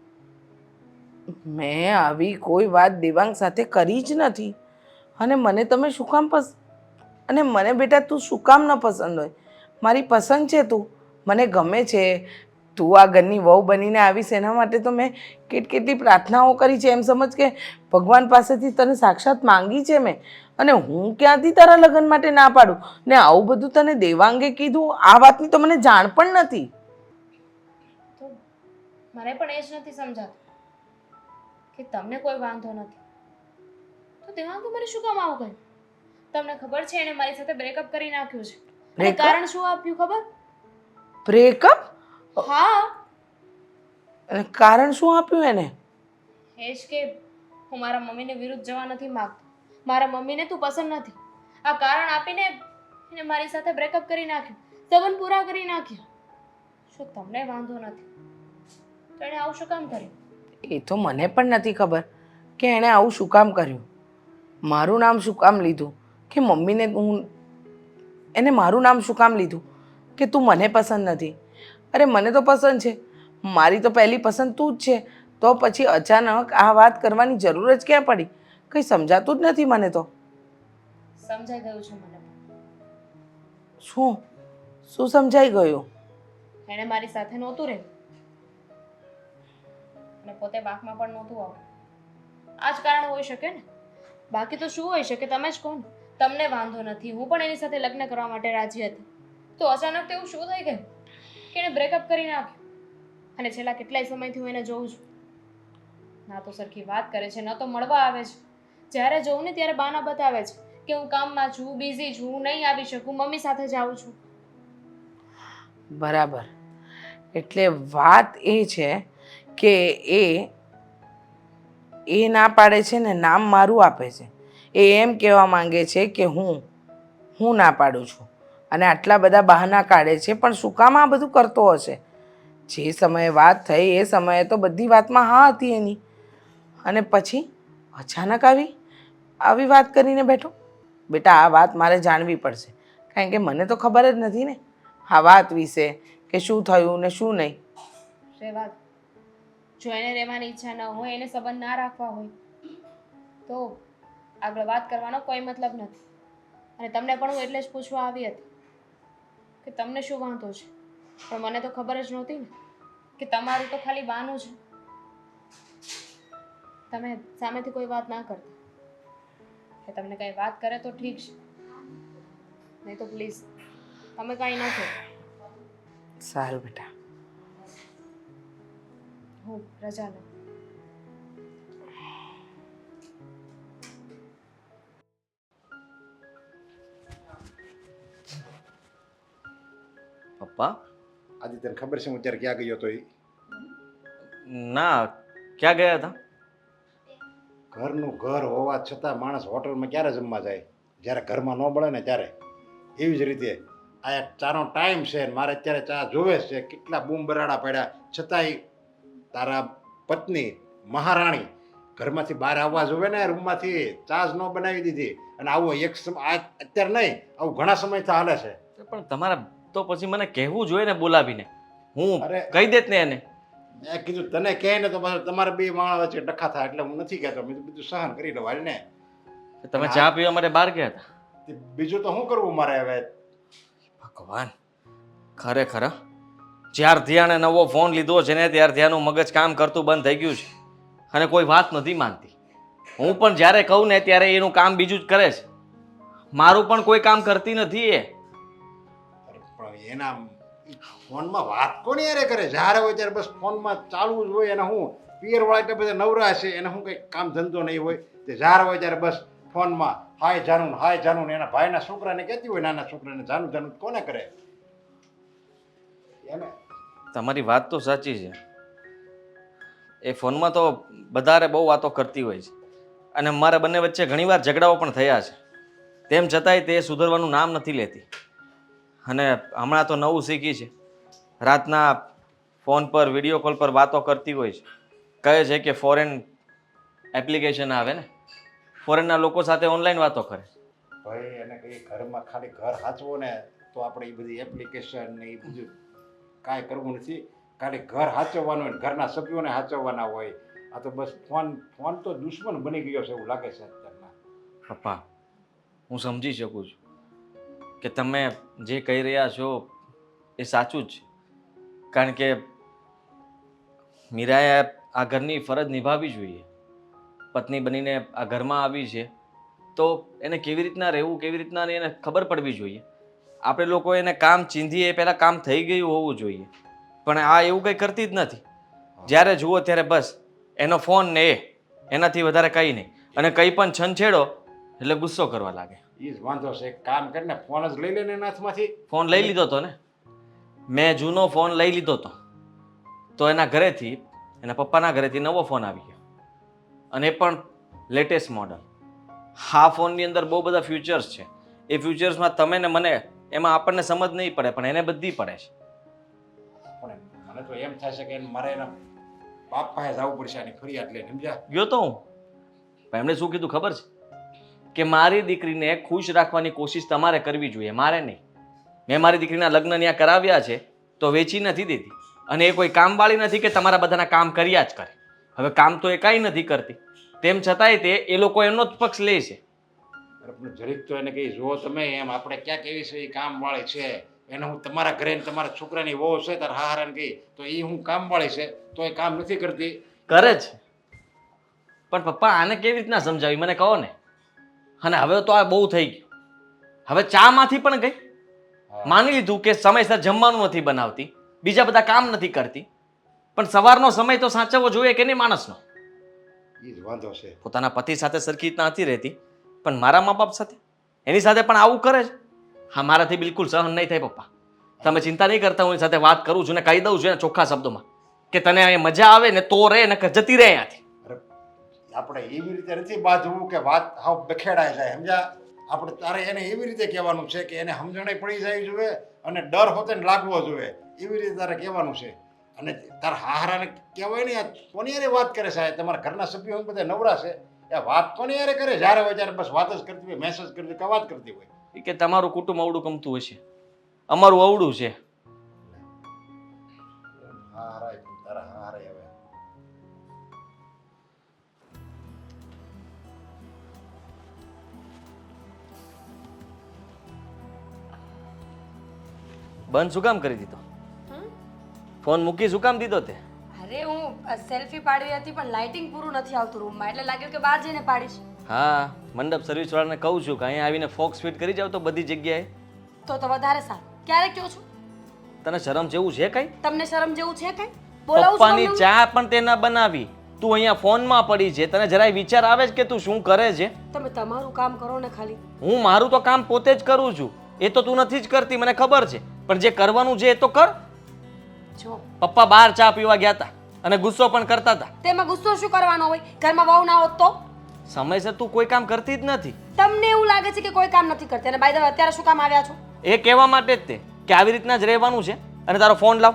મેં આવી કોઈ વાત દેવાંગ સાથે કરી જ નથી. અને મને તમે શું કામ અને મને બેટા તું શું કામ ન પસંદ હોય? મારી પસંદ છે તું, મને ગમે છે. તું આ ઘરની વહુ બનીને આવીશ એના માટે તો મેં કેટલી પ્રાર્થનાઓ કરી છે. એમ સમજ કે ભગવાન પાસેથી તને સાક્ષાત માંગી છે મેં. અને હું ક્યાંથી તારા લગ્ન માટે ના પાડું? ને આવું બધું તને દેવાંગે કીધું, આ વાતની તો મને જાણ પણ નથી. તો મને પણ એ જ નથી સમજાતું કે તમને કોઈ વાંધો નથી, તો દેવાંગે મને શું કામ આવું કહ્યું? તમને ખબર છે એણે મારી સાથે બ્રેકઅપ કરી નાખ્યું છે. અને Breakup? કારણ શું આપ્યું ખબર? બ્રેકઅપ? હા, અને કારણ શું આપ્યું એને? એ જ કે હું મારા મમ્મીને વિરુદ્ધ જવા નથી માંગતો, મારા મમ્મીને તું પસંદ નથી. આ કારણ આપીને એને મારી સાથે બ્રેકઅપ કરી નાખ્યું, સંબંધ પૂરા કરી નાખ્યા. શું તમને વાંધો નથી તો એણે આવું શું કામ કર્યું? એ તો મને પણ નથી ખબર કે એણે આવું શું કામ કર્યું. મારું નામ શું કામ લીધું કે મમ્મીને એને મારું નામ શું કામ લીધું કે તું મને પસંદ નથી? અરે મને તો પસંદ છે, મારી તો પહેલી પસંદ તું જ છે. તો પછી અચાનક આ વાત કરવાની જરૂર જ ક્યાં પડી? કંઈ સમજાતું જ નથી મને તો. સમજાઈ ગયું છે મને. શું સમજાઈ ગયું? એણે મારી સાથે નહોતું રહ્યું અને પોતે બાકમાં પણ નહોતું આવ્યું. આ જ કારણ હોઈ શકે ને, બાકી તો શું હોઈ શકે? તમે જ કહો ને. તમને વાંધો નથી, હું પણ એની સાથે લગ્ન કરવા માટે રાજી હતી, તો અચાનક તેવું શું થઈ ગયું કે એણે બ્રેકઅપ કરી નાખ્યું? અને છેલ્લા કેટલાય સમયથી હું એને જોઉં છું, ના તો સરખી વાત કરે છે, ન તો મળવા આવે છે. જ્યારે જોઉં ને ત્યારે બહાના બતાવે છે કે હું કામમાં છું, બિઝી છું, નહીં આવી શકું, મમ્મી સાથે જાઉં છું. બરાબર. એટલે વાત એ છે કે એ ના પાડે છે ને નામ મારું આપે છે. એ એમ કહેવા માંગે છે કે હું ના પાડું છું અને આટલા બધા બહાના કાઢે છે. પણ શું કામ આ બધું કરતો હશે? જે સમયે વાત થઈ એ સમયે તો બધી વાતમાં હા હતી એની, અને પછી અચાનક આવી વાત કરીને બેઠો. બેટા આ વાત મારે જાણવી પડશે, કારણ કે મને તો ખબર જ નથી ને આ વાત વિશે કે શું થયું ને શું નહીં. રહેવા દો. જો એને રહેવાની ઈચ્છા ન હોય, એને સંબંધ ના રાખવા હોય, તો આગળ વાત કરવાનો કોઈ મતલબ નથી. અને તમને પણ હું એટલે જ પૂછવા આવી હતી કે તમને શું વાંધો છે, પણ મને તો ખબર જ નહોતી ને કે તમારું તો ખાલી બહાનું છે. તમે સામેથી કોઈ વાત ના કરતા, કે તમને કંઈ વાત કરે તો ઠીક છે, નહીં તો પ્લીઝ તમે કાંઈ ના કહો. સારું બેટા. હું રજા લઉં. પપ્પા? આજે તને ખબર છે હું ત્યારે ક્યાં ગયો હતો? એ ના, ક્યાં ગયા હતા? ઘરનું ઘર હોવા છતાં માણસ હોટલમાં ક્યારે જમવા જાય? જ્યારે ઘરમાં ન બળે ને ત્યારે. એવી જ રીતે આ એક ચાનો ટાઈમ છે ને મારે અત્યારે ચા જોવે છે. કેટલા બૂમ બરાડા પડ્યા છતાંય તારા પત્ની મહારાણી ઘરમાંથી બહાર આવવા જોવે ને, રૂમમાંથી ચા જ ન બનાવી દીધી. અને આવું અત્યારે નહીં, આવું ઘણા સમયથી હાલે છે. પણ તમારા તો પછી મને કહેવું જોઈએ ને બોલાવીને, હું અરે. કહી દેત ને એને. મેં કીધું તને કહે ને તો પાછું તમારે બે માણસ વચ્ચે ડખા થાય, એટલે હું નથી કહેતો. મેં બધું સહન કરી લો હાલ ને. તમે ચા પીવા માટે બહાર ગયા હતા? બીજું તો શું કરવું મારે હવે? ભગવાન, ખરેખર જ્યારથી આણે નવો ફોન લીધો છે ને ત્યારથી આનું મગજ કામ કરતું બંધ થઈ ગયું છે અને કોઈ વાત નથી માનતી. હું પણ જ્યારે કહું ને ત્યારે એનું કામ બીજું જ કરે છે. મારું પણ કોઈ કામ કરતી નથી એ. અરે પણ એના ફોનમાં વાત કોની યારે કરે? જ્યારે હોય ત્યારે બસ ફોનમાં ચાલુ જ હોય. એને હું પિયરવાળા એટલે બધા નવરા છે, એને શું કંઈ કામ ધંધો નહીં હોય. તે જ્યારે હોય ત્યારે બસ ફોનમાં હાય જાનું એના ભાઈના છોકરાને કહેતી હોય, નાના છોકરાને જાનું કોને કરે એને? તમારી વાત તો સાચી છે. એ ફોનમાં તો વધારે બહુ વાતો કરતી હોય છે અને અમારા બંને વચ્ચે ઘણીવાર ઝઘડાઓ પણ થયા છે. તેમ છતાંય તે સુધરવાનું નામ નથી લેતી. અને હમણાં તો નવું શીખી છે. રાતના ફોન પર વિડીયો કોલ પર વાતો કરતી હોય છે. કહે છે કે ફોરેન એપ્લિકેશન આવે ને, ફોરેનના લોકો સાથે ઓનલાઈન વાતો કરે. ભાઈ એને કંઈ ઘરમાં ખાલી ઘર સાચવો ને તો આપણે એ બધી એપ્લિકેશન ને એ બધું કાંઈ કરવું નથી. ખાલી ઘર સાચવવાનું હોય, ઘરના સભ્યોને સાચવવાના હોય. આ તો બસ ફોન તો દુશ્મન બની ગયો છે એવું લાગે છે અત્યારના. પપ્પા, હું સમજી શકું છું કે તમે જે કહી રહ્યા છો એ સાચું જ છે. કારણ કે મીરાએ આ ઘરની ફરજ નિભાવવી જોઈએ. પત્ની બનીને આ ઘરમાં આવી છે તો એને કેવી રીતના રહેવું, કેવી રીતના નહીં એને ખબર પડવી જોઈએ. આપણે લોકો એને કામ ચીંધીએ એ પહેલાં કામ થઈ ગયું હોવું જોઈએ. પણ આ એવું કંઈ કરતી જ નથી. જ્યારે જુઓ ત્યારે બસ એનો ફોન ને એનાથી વધારે કંઈ નહીં. અને કંઈ પણ છંછેડો એટલે ગુસ્સો કરવા લાગે. એ જ વાંધો છે. એક કામ કરીને ફોન જ લઈ લે ને એના હાથમાંથી. ફોન લઈ લીધો હતો ને, મેં જૂનો ફોન લઈ લીધો હતો તો એના ઘરેથી, એના પપ્પાના ઘરેથી નવો ફોન આવી ગયો અને એ પણ લેટેસ્ટ મોડલ. આ ફોનની અંદર બહુ બધા ફ્યુચર્સ છે. એ ફ્યુચર્સમાં તમે ને મને એમાં આપણને સમજ નહીં પડે પણ એને બધી પડે છે. પણ મને તો એમ થાય છે કે મારે એના બાપ પાસે જવું પડશે આની ફરિયાદ લઈને, સમજ્યા? ગયો તો હું, પણ એમણે શું કીધું ખબર છે કે મારી દીકરીને ખુશ રાખવાની કોશિશ તમારે કરવી જોઈએ, મારે નહીં. મેં મારી દીકરીના લગ્ન ત્યાં કરાવ્યા છે તો વેચી નથી દેતી. અને એ કોઈ કામવાળી નથી કે તમારા બધાના કામ કર્યા જ કરે. હવે કામ તો એ કાંઈ નથી કરતી, તેમ છતાંય તે એ લોકો એમનો જ પક્ષ લે છે. પણ જરીક તો એને કહી જુઓ તમે, એમ આપણે ક્યાં કેવી છે એ કામવાળી છે. એને હું તમારા ઘરે ને તમારા છોકરાની વહુ છે તાર હારાને કહી તો એ હું કામવાળી છે તો એ કામ નથી કરતી. કરે છે પણ પપ્પા આને કેવી રીતના સમજાવી મને કહો ને. અને હવે તો આ બહુ થઈ ગયું. હવે ચામાંથી પણ ગઈ. માની લીધું કે સમયસર જમવાનું નથી બનાવતી, બીજા બધા કામ નથી કરતી, પણ સવારનો સમય તો સાચવવો જોઈએ કે નહીં માણસનો? એ જ વાંધો છે. પોતાના પતિ સાથે સરખી રીતના નથી રહેતી પણ મારા મા બાપ સાથે એની સાથે પણ આવું કરે છે. હા, મારાથી બિલકુલ સહન નહીં થાય પપ્પા. તમે ચિંતા નહીં કરતા, હું એની સાથે વાત કરું છું ને કહી દઉં છું એને ચોખ્ખા શબ્દોમાં કે તને અહીંયા મજા આવે ને તો રહે ને જતી રહે અહીંયાથી. આપણે એવી રીતે નથી બાંધવું કે વાત હાવ બખેડાઈ જાય, સમજ્યા? આપણે તારે એને એવી રીતે કહેવાનું છે કે એને સમજણે પડી જાય જોઈએ અને ડર હોતે ને લાગવો જોઈએ. એવી રીતે તારે કહેવાનું છે. અને તારા હારાને કહેવાય ને, કોની યારે વાત કરે છે? તમારા ઘરના સભ્યો બધા નવરા છે, એ વાત કોની યારે કરે? જ્યારે હોય ત્યારે બસ વાત જ કરતી હોય, મેસેજ કરતી હોય કે વાત કરતી હોય. એ કે તમારું કુટુંબ અવડું ગમતું હશે, અમારું અવડું છે. હારાય તારા હારાય. હવે બંધ શું કામ કરી દીધો? ફોન મૂકી શું કામ દીધો તે? અરે હું સેલ્ફી પાડવી હતી પણ લાઇટિંગ પૂરું નથી આવતું રૂમમાં, એટલે લાગ્યું કે બહાર જઈને પાડીશ. હા, મંડપ સર્વિસ વાળાને કહું છું કે અહીંયા આવીને ફોક્સ ફિટ કરી જાવ તો બધી જગ્યાએ. તો વધારે સારું. ક્યારે કહો છો? તને શરમ જેવું છે કઈ? તમને શરમ જેવું છે કઈ? બોલાવું છું પપ્પાની તમને? ચા પણ તે ના બનાવી, તું અહીંયા ફોનમાં પડી છે. તને જરાય વિચાર આવે છે કે તું શું કરે છે? તમે તમારું કામ કરો ને ખાલી. હું મારું તો કામ પોતે જ કરું છું, એ તો તું નથી જ કરતી, મને ખબર છે. પણ જે કરવાનું છે એ તો કર. જો પપ્પા બહાર ચા પીવા ગયા હતા અને ગુસ્સો પણ કરતા હતા. તેમાં ગુસ્સો શું કરવાનો હોય? ઘરમાં વહુ ના હોત તો? સમયસર તું કોઈ કામ કરતી જ નથી. તમને એવું લાગે છે કે કોઈ કામ નથી કરતી, અને બાય ધ વે અત્યારે શું કામ આવ્યા છો? એ કહેવા માટે જ તે કે આવી રીતના જ રહેવાનું છે. અને તારો ફોન લાવ.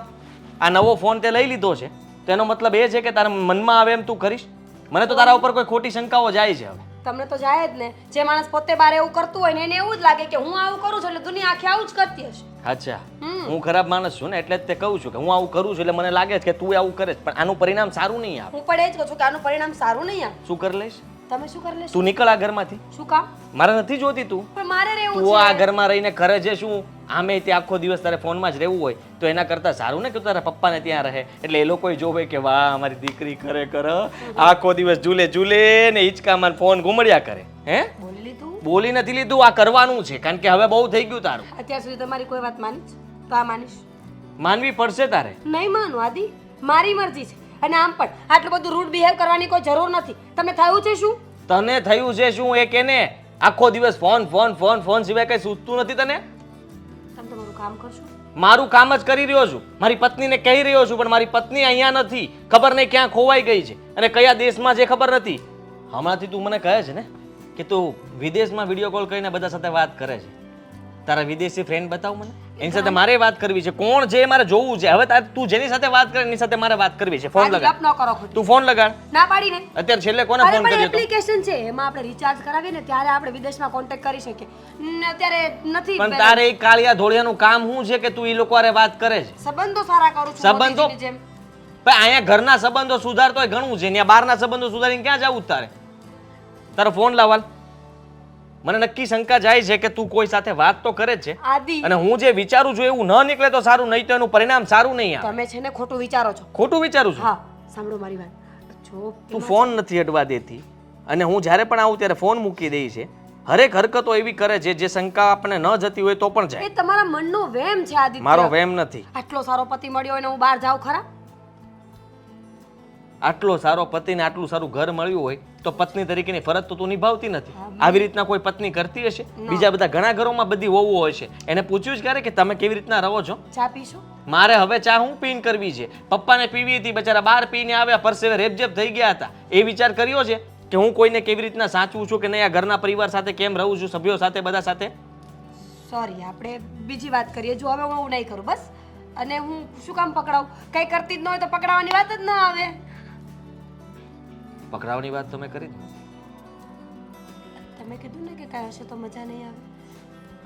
આ નવો ફોન તે લઈ લીધો છે તો એનો મતલબ એ છે કે તારા મનમાં આવે એમ તું કરીશ. મને તો તારા ઉપર કોઈ ખોટી શંકાઓ જાય છે હવે. તમને તો જાય જ ને. જે માણસ પોતે બાર એવું કરતું હોય ને એને એવું જ લાગે કે હું આવું કરું છું એટલે દુનિયા આખી આવું જ કરતી હશે. અચ્છા, હું ખરાબ માણસ છું ને એટલે જ તે કહું છું કે હું આવું કરું છું એટલે મને લાગે છે કે તું આવું કરે છે, પણ આનું પરિણામ સારું નહીં આવે. હું પણ એ જ કહું છું કે આનું પરિણામ સારું નહીં આવે. શું કરી લઈશ? તમે શું કરી લેશો? તું નીકળ આ ઘરમાંથી. શું કામ? મારે નથી જોતી તું. પણ મારે રહેવું તું આ છે. ઘરમાં રહીને કરે છે શું? આમે તે આખો દિવસ તારે ફોનમાં જ રહેવું હોય તો એના કરતાં સારું ને કે તારા પપ્પાને ત્યાં રહે, એટલે એ લોકોય જોવે કે વાહ અમારી દીકરી ખરેખર આખો દિવસ ઝૂલે ઝૂલે ને હિંચકામાં ફોન ઘુમડ્યા કરે. હે બોલી લીધું. બોલી નથી લીધું, આ કરવાનું છે, કારણ કે હવે બહુ થઈ ગયું તારું. અત્યાર સુધી તમારી કોઈ વાત માની છે? તો આ માનીશ. માનવી પડશે તારે. નહીં માનું આદિ, મારી મરજી છે. અને આમ પણ આટલું બધું રૂડ બિહેવ કરવાની કોઈ જરૂર નથી. તમને થયું છે શું? તને થયું છે શું એ કેને? આખો દિવસ ફોન ફોન ફોન ફોન સિવાય કઈ સૂચતું નથી તને? તમે તમારું કામ કરશો? મારું કામ જ કરી રહ્યો છું, મારી પત્નીને કહી રહ્યો છું, પણ મારી પત્ની અહીંયા નથી, ખબર નહીં ક્યાં ખોવાઈ ગઈ છે અને કયા દેશમાં છે ખબર નથી. હમણાંથી તું મને કહે છે ને કે તું વિદેશમાં વિડીયો કોલ કરીને બધા સાથે વાત કરે છે. તારા વિદેશી ફ્રેન્ડ બતાવ મને, એની સાથે મારે વાત કરવી છે. કોણ છે એ મારે જોવું છે. હવે તું જેની સાથે વાત કરે એની સાથે મારે વાત કરવી છે. ફોન આદિ, લગાડ. ગપ ન કરો ખોટી. તું ફોન લગાડ. ના પાડીને. અત્યારે છેલ્લે કોને અરે ફોન પણ કર્યો હતો? એપ્લિકેશન છે, એમાં આપણે રિચાર્જ કરાવીએ ને ત્યારે આપણે વિદેશમાં કોન્ટેક્ટ કરી શકીએ. ને અત્યારે નથી. પણ તારે એ કાળિયા ધોળિયાનું કામ શું છે કે તું એ લોકો હારે વાત કરે છે? સંબંધો સારા કરું છું. સંબંધો? મોદીજીની જેમ. ભાઈ અહીંયા ઘરના સંબંધો સુધારતોય ઘણું છે, ત્યાં બહારના સંબંધો સુધારીને ક્યાં જવું તારે? તારો ફોન લાવાલ. મને નક્કી શંકા જાય છે કે તું કોઈ સાથે વાત તો કરે જ છે, આદિ, અને હું જે વિચારું છું એવું ન નીકળે તો સારું, નહીં તો એનું પરિણામ સારું નહીં આવે. તમે છે ને ખોટું વિચારો છો. ખોટું વિચારું છું. હા, સાંભળો મારી વાત. જો તું ફોન નથી અડવા દેતી, અને હું જ્યારે પણ આવું ત્યારે ફોન મૂકી દઈ છે. હરેક હરકતો એવી કરે છે જે શંકા આપણે ન જતી હોય તો પણ એ જાય. તમારા મનનો વહેમ છે આદિત્ય. મારો વહેમ નથી. આટલો સારો પતિ મળ્યો હોય ને હું બહાર જાઉં ખરા? આટલો સારો પતિ ને આટલું સારું ઘર મળ્યું હોય તો પત્ની તરીકેની ફરજ તો તું નિભાવતી નથી. આવી રીતના કોઈ પત્ની કરતી હશે? બીજા બધા ઘણા ઘરોમાં બધી વહુઓ હોય છે, એને પૂછ્યું જ ક્યારે કે તમે કેવી રીતના રહો છો? ચા પીશો? મારે હવે ચા હું પીને કરવી છે? પપ્પાને પીવી હતી, બચારા બહાર પીને આવ્યા, પરસેવે રેપજેપ થઈ ગયા હતા. એ વિચાર કર્યો છે કે હું કોઈને કેવી રીતના સાચવું છું કે નહીં, આ ઘરના પરિવાર સાથે કેમ રહું છું, સભ્યો સાથે, બધા સાથે? સોરી, આપણે બીજી વાત કરીએ. જો હવે હું નહીં કરું બસ. અને હું શું કામ પકડાવું? કઈ કરતી જ ન હોય તો પકડાવાની વાત જ ન આવે. પકડાવની વાત તો મેં કરી જ. તમે કીધું ને કે કાંઈ હશે તો મજા નહીં આવે.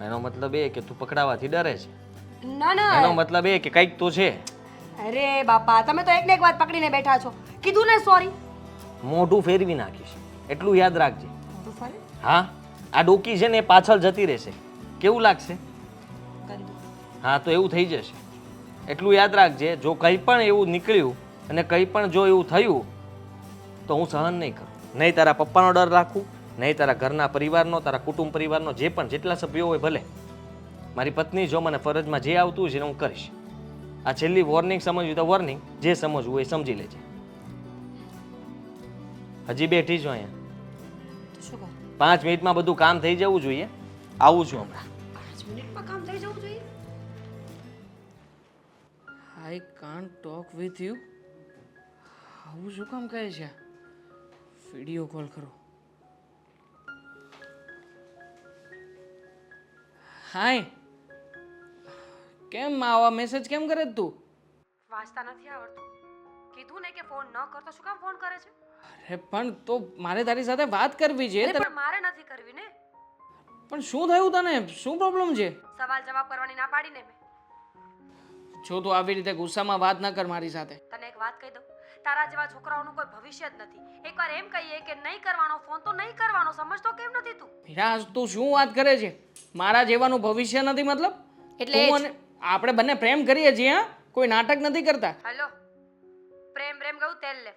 એનો મતલબ એ કે તું પકડાવાથી ડરે છે? ના એનો ના, મતલબ એ કે કંઈક તો છે. અરે બાપા, તમે તો એક ને એક વાત પકડીને બેઠા છો. કીધું ને સોરી. મોઢું ફેરવી નાખીશ, એટલું યાદ રાખજે. તો ફરે હા, આ ડોકી છે ને એ પાછળ જતી રહેશે. કેવું લાગશે? કરી દો. હા, તો એવું થઈ જશે. એટલું યાદ રાખજે, જો કંઈ પણ એવું નીકળ્યું અને કંઈ પણ જો એવું થયું તો હું સહન નહીં કરું. નહીં તારા પપ્પાનો ડર રાખું, નહીં તારા ઘરના પરિવારનો, તારા કુટુંબ પરિવારનો, જે પણ જેટલા સભ્યો હોય ભલે. મારી પત્ની જો મને ફરજમાં જે આવતું હોય છે ને હું કરીશ. આ છેલ્લી વોર્નિંગ સમજવું તો વોર્નિંગ, જે સમજવું હોય એ સમજી લેજે. હજી બેઠી છો અહીંયા? તો શું કરું? 5 મિનિટમાં બધું કામ થઈ જવું જોઈએ. આવું છું હમણાં. 5 મિનિટમાં કામ થઈ જવું જોઈએ. I can't talk with you. આવું શું કામ કહે છે? વિડીયો કોલ કરો. હાય, કેમ આવા મેસેજ કેમ કરે છે તું? વાંચતા નથી આવડતું. કીધું ને કે ફોન ન કરતો શું કામ ફોન કરે છે? અરે પણ તો મારે તારી સાથે વાત કરવી છે. અરે પણ મારે નથી કરવી ને. પણ શું થયું તને? શું પ્રોબ્લેમ છે? સવાલ જવાબ કરવાની ના પાડીને મેં. જો તું આવી રીતે ગુસ્સામાં વાત ન કર મારી સાથે. તને એક વાત કહી દઉં, તારા જેવા છોકરાઓનું કોઈ ભવિષ્ય જ નથી. એકવાર એમ કહીએ કે નહીં કરવાનો ફોન તો નહીં કરવાનો, સમજતો કેમ નથી તું? મીરા, તું શું વાત કરે છે? મારા જેવાનું ભવિષ્ય નથી મતલબ? એટલે તું અને આપણે બંને પ્રેમ કરીએ છીએ, હા? કોઈ નાટક નથી કરતા. હેલો, પ્રેમ પ્રેમ ગયું તેલ લે.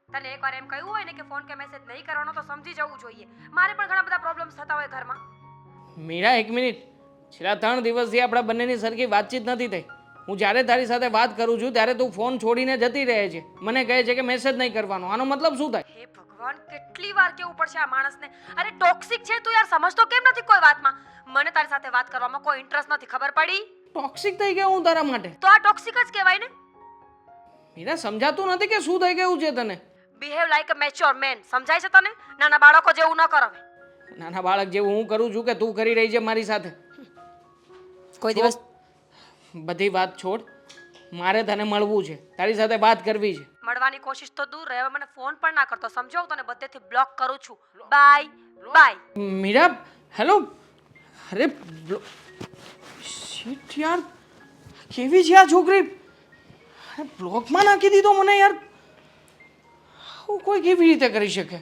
તને એકવાર એમ કહ્યું હોય ને કે ફોન કે મેસેજ નહીં કરવાનો તો સમજી જવું જોઈએ. મારે પણ ઘણા બધા પ્રોબ્લેમ્સ થતા હોય ઘરમાં. મીરા, એક મિનિટ. છેલ્લા 3 દિવસથી આપણા બંનેની સરખી વાતચીત નથી થઈ. હું જ્યારે તારી સાથે વાત કરું છું ત્યારે તું ફોન છોડીને જતી રહે છે. મને કહે છે કે મેસેજ નહીં કરવાનો. આનો મતલબ શું થાય? હે ભગવાન, કેટલી વાર કેવું પડશે આ માણસને. અરે ટોક્સિક છે તું યાર, સમજતો કેમ નથી કોઈ વાતમાં? મને તારી સાથે વાત કરવામાં કોઈ ઇન્ટરેસ્ટ નથી, ખબર પડી? ટોક્સિક થઈ ગયો હું તારા માટે? તો આ ટોક્સિક જ કહેવાય ને. મીરા, સમજાતું નથી કે શું થઈ ગયું છે તને? Behave like a mature man, સમજાય છે તને? નાના બાળકો જેવું ન કરો. નાના બાળક જેવું હું કરું છું કે તું કરી રહી છે મારી સાથે? કોઈ દિવસ બધી વાત છોડ. મારે તને મળવું છે, તારી સાથે વાત કરવી છે. મળવાની કોશિશ તો દૂર રહે, મને ફોન પણ ના કરતો, સમજો? હું તને બધેથી બ્લોક કરું છું. Bye bye. મીરા, હેલો. અરે શિટ યાર, કેવી છે આ છોકરી? અરે બ્લોકમાં નાખી દીધો મને યાર. આવું કોઈ કેવી રીતે કરી શકે?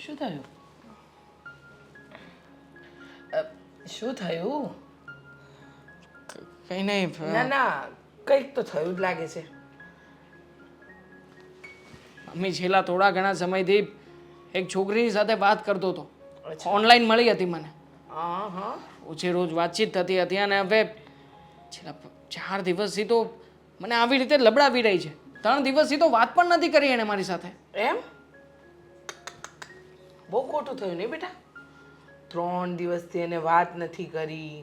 શું થયું? શું થયું? કંઈ નહીં ના ના, કંઈક તો થયું જ લાગે છે. મમ્મી છેલ્લા થોડા ઘણા સમયથી એક છોકરીની સાથે વાત કરતો હતો. અચ્છા. ઓનલાઈન મળી હતી મને. હા હા. ઓછી રોજ વાતચીત થતી હતી અને હવે છેલ્લા 4 દિવસથી તો મને આવી રીતે લબડાવી રહી છે. 3 દિવસથી તો વાત પણ નથી કરી એણે મારી સાથે. એમ? બહુ ખોટું થયું નહીં બેટા? 3 દિવસથી એને વાત નથી કરી.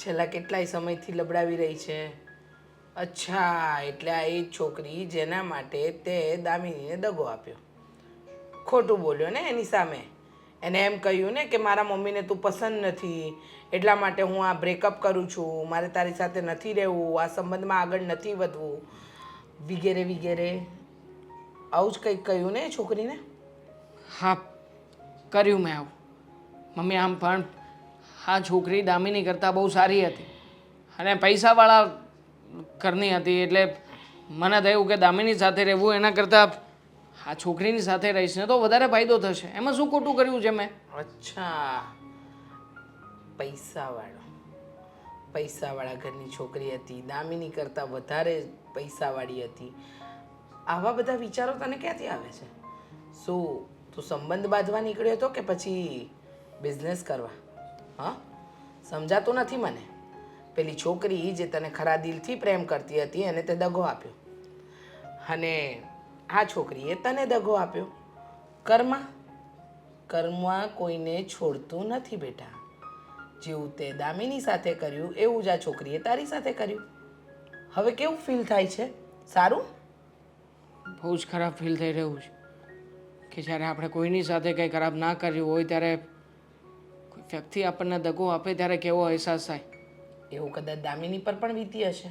છેલ્લા કેટલાય સમયથી લબડાવી રહી છે. અચ્છા, એટલે આ એ જ છોકરી જેના માટે તે દામિનીને દગો આપ્યો. ખોટું બોલ્યો ને એની સામે. એને એમ કહ્યું ને કે મારા મમ્મીને તું પસંદ નથી, એટલા માટે હું આ બ્રેકઅપ કરું છું, મારે તારી સાથે નથી રહેવું, આ સંબંધમાં આગળ નથી વધવું, વગેરે વગેરે. આવું જ કંઈક કહ્યું ને એ છોકરીને? હા, કર્યું મેં આવું. મમ્મી આમ પણ આ છોકરી દામિની કરતાં બહુ સારી હતી અને પૈસાવાળા ઘરની હતી, એટલે મને થયું કે દામિની સાથે રહેવું એના કરતાં આ છોકરીની સાથે રહીશ ને તો વધારે ફાયદો થશે. એમાં શું ખોટું કર્યું છે મેં? અચ્છા, પૈસાવાળા ઘરની છોકરી હતી, દામિની કરતાં વધારે પૈસાવાળી હતી. આવા બધા વિચારો તને ક્યાંથી આવે છે? શું તું સંબંધ બાંધવા નીકળ્યો હતો કે પછી બિઝનેસ કરવા? હા, સમજાતું નથી મને. પેલી છોકરી જે તને ખરા દિલથી પ્રેમ કરતી હતી એને તે દગો આપ્યો, અને આ છોકરીએ તને દગો આપ્યો. કર્મ કોઈને છોડતું નથી બેટા. જેવું તે દામિની સાથે કર્યું એવું જ આ છોકરીએ તારી સાથે કર્યું. હવે કેવું ફીલ થાય છે? સારું? બહુ જ ખરાબ ફીલ થઈ રહ્યું છે કે જ્યારે આપણે કોઈની સાથે કંઈ ખરાબ ના કર્યું હોય ત્યારે કોઈ વ્યક્તિ આપણને દગો આપે ત્યારે કેવો અહેસાસ થાય. એવું કદાચ દામિની પર પણ વીતી હશે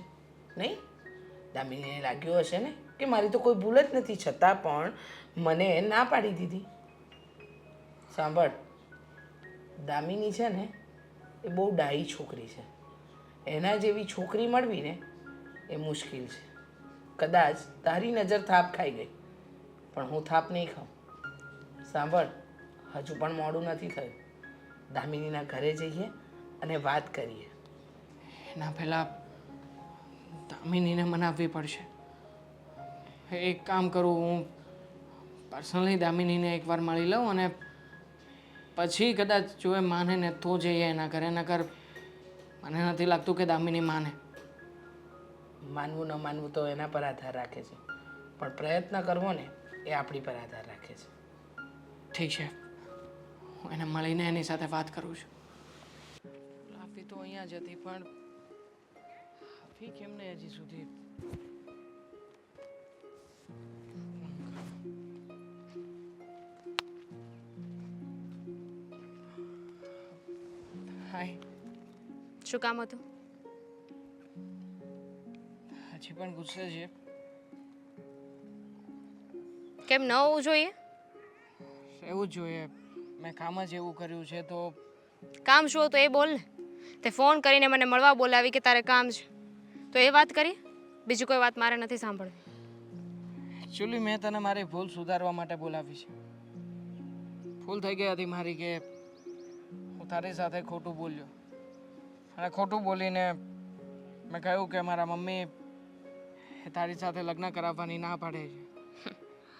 નહીં? દામિનીને લાગ્યું હશે ને કે મારી તો કોઈ ભૂલ જ નથી, છતાં પણ મને ના પાડી દીધી. સાંભળ, દામિની છે ને એ બહુ ડાહી છોકરી છે. એના જેવી છોકરી મળવી ને એ મુશ્કેલ છે. કદાચ તારી નજર થાપ ખાઈ ગઈ, પણ હું થાપ નહીં ખાઉં. સાંભળ, હજુ પણ મોડું નથી થયું. દામિનીના ઘરે જઈએ અને વાત કરીએ. એના પહેલાં દામિનીને મનાવવી પડશે. એક કામ કરું, હું પર્સનલી દામિનીને એકવાર મળી લઉં અને પછી કદાચ જો એ માને ને તો જઈએ એના ઘરે. નકર મને નથી લાગતું કે દામિની માને. માનવું ન માનવું તો એના પર આધાર રાખે છે, પણ પ્રયત્ન કરવો ને એ આપણી પર આધાર રાખે છે. ઠીક છે, હું એને મળીને એની સાથે વાત કરું છું. લાફી તો અહીંયા જ હતી પણ આવી કેમ ને હજી સુધી? હાય. શું કામ હતું? હજી પણ ગુસ્સે છે? કેમ ન હોવું જોઈએ? એવું જ જોઈએ. મેં કામ જ એવું કર્યું છે તો કામ શું હતું એ બોલ ને. તે ફોન કરીને મને મળવા બોલાવી કે તારે કામ છે તો એ વાત કરી. બીજી કોઈ વાત મારે નથી સાંભળવી. એકચ્યુઅલી મેં તને મારી ભૂલ સુધારવા માટે બોલાવી છે. ભૂલ થઈ ગઈ હતી મારી કે હું તારી સાથે ખોટું બોલ્યો, અને ખોટું બોલીને મેં કહ્યું કે મારા મમ્મી એ તારી સાથે લગ્ન કરાવવાની ના પાડે છે,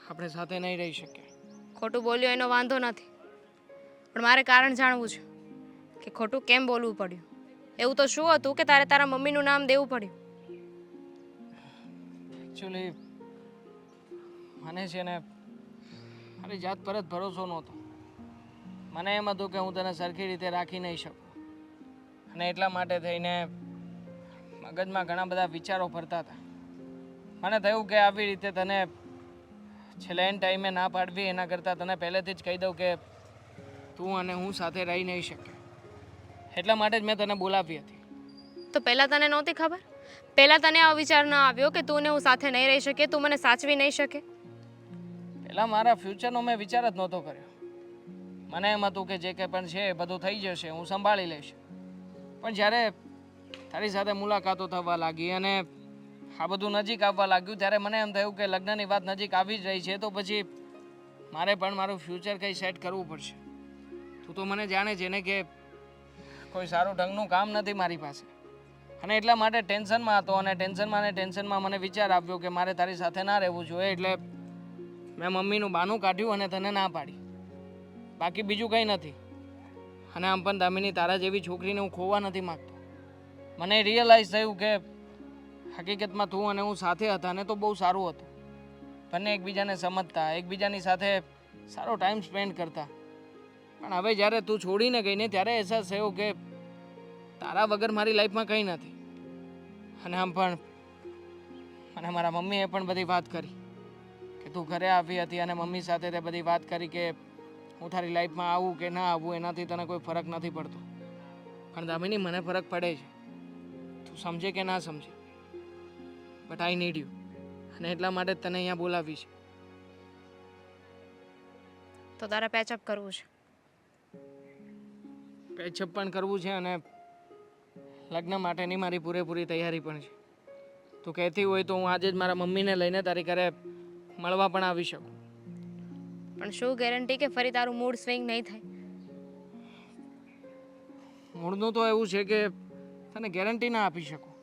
આપણે સાથે નહીં રહી શકીએ. ખોટું બોલ્યો એનો વાંધો નથી, પણ મારે કારણ જાણવું છે કે ખોટું કેમ બોલવું પડ્યું. એવું તો શું હતું કે તારે તારા મમ્મીનું નામ દેવું પડ્યું? એકચ્યુઅલી મને છે ને મારી જાત પર જ ભરોસો નહોતો. મને એમ હતું કે હું તને સરખી રીતે રાખી નહીં શકું, અને એટલા માટે થઈને મગજમાં ઘણા બધા વિચારો ફરતા હતા. મને થયું કે આવી રીતે તને છેલ્લે એન ટાઈમે ના પાડવી એના કરતાં તને પહેલેથી જ કહી દઉં કે તું અને હું સાથે રહી નહીં શકીએ. એટલા માટે જ મેં તને બોલાવી હતી. તો પહેલાં તને નહોતી ખબર? પહેલાં તને આ વિચાર ન આવ્યો કે તું ને હું સાથે નહીં રહી શકીએ, તું મને સાચવી નહીં શકે? પહેલાં મારા ફ્યુચરનો મેં વિચાર જ નહોતો કર્યો. મને એમ હતું કે જે કંઈ પણ છે એ બધું થઈ જશે, હું સંભાળી લઈશ. પણ જ્યારે તારી સાથે મુલાકાતો થવા લાગી અને આ બધું નજીક આવવા લાગ્યું ત્યારે મને એમ થયું કે લગ્નની વાત નજીક આવી જ રહી છે તો પછી મારે પણ મારું ફ્યુચર કંઈ સેટ કરવું પડશે. તું તો મને જાણે છે ને કે કોઈ સારું ઢંગનું કામ નથી મારી પાસે, અને એટલા માટે ટેન્શનમાં હતો, અને ટેન્શનમાં મને વિચાર આવ્યો કે મારે તારી સાથે ના રહેવું જોઈએ, એટલે મેં મમ્મીનું બહાનું કાઢ્યું અને તને ના પાડી. બાકી બીજું કંઈ નથી. અને આમ પણ દામિની, તારા જેવી છોકરીને હું ખોવા નથી માગતો. મને રિયલાઇઝ થયું કે હકીકતમાં તું અને હું સાથે હતા ને તો બહુ સારું હતું. બંને એકબીજાને સમજતા, એકબીજાની સાથે સારો ટાઈમ સ્પેન્ડ કરતા. પણ હવે જ્યારે તું છોડીને ગઈ ને ત્યારે અહેસાસ થયો કે તારા વગર મારી લાઈફમાં કંઈ નથી. અને આમ પણ મને મારા મમ્મીએ પણ બધી વાત કરી કે તું ઘરે આવી હતી અને મમ્મી સાથે તે બધી વાત કરી કે હું તારી લાઈફમાં આવું કે ના આવું એનાથી તને કોઈ ફરક નથી પડતો. પણ દામિની, મને ફરક પડે છે. તું સમજે કે ના સમજે, બટ આઈ નીડ યુ, અને એટલા માટે જ તને અહીંયા બોલાવી છે. તો તારે પેચઅપ કરવું છે? પેચઅપ પણ કરવું છે અને લગ્ન માટેની મારી પૂરેપૂરી તૈયારી પણ છે. તું કહેતી હોય તો હું આજે જ મારા મમ્મીને લઈને તારી ઘરે મળવા પણ આવી શકું. પણ શું ગેરંટી કે ફરી તારું મૂડ સ્વિંગ નહીં થાય? મૂળનું તો એવું છે કે તને ગેરંટી ના આપી શકું,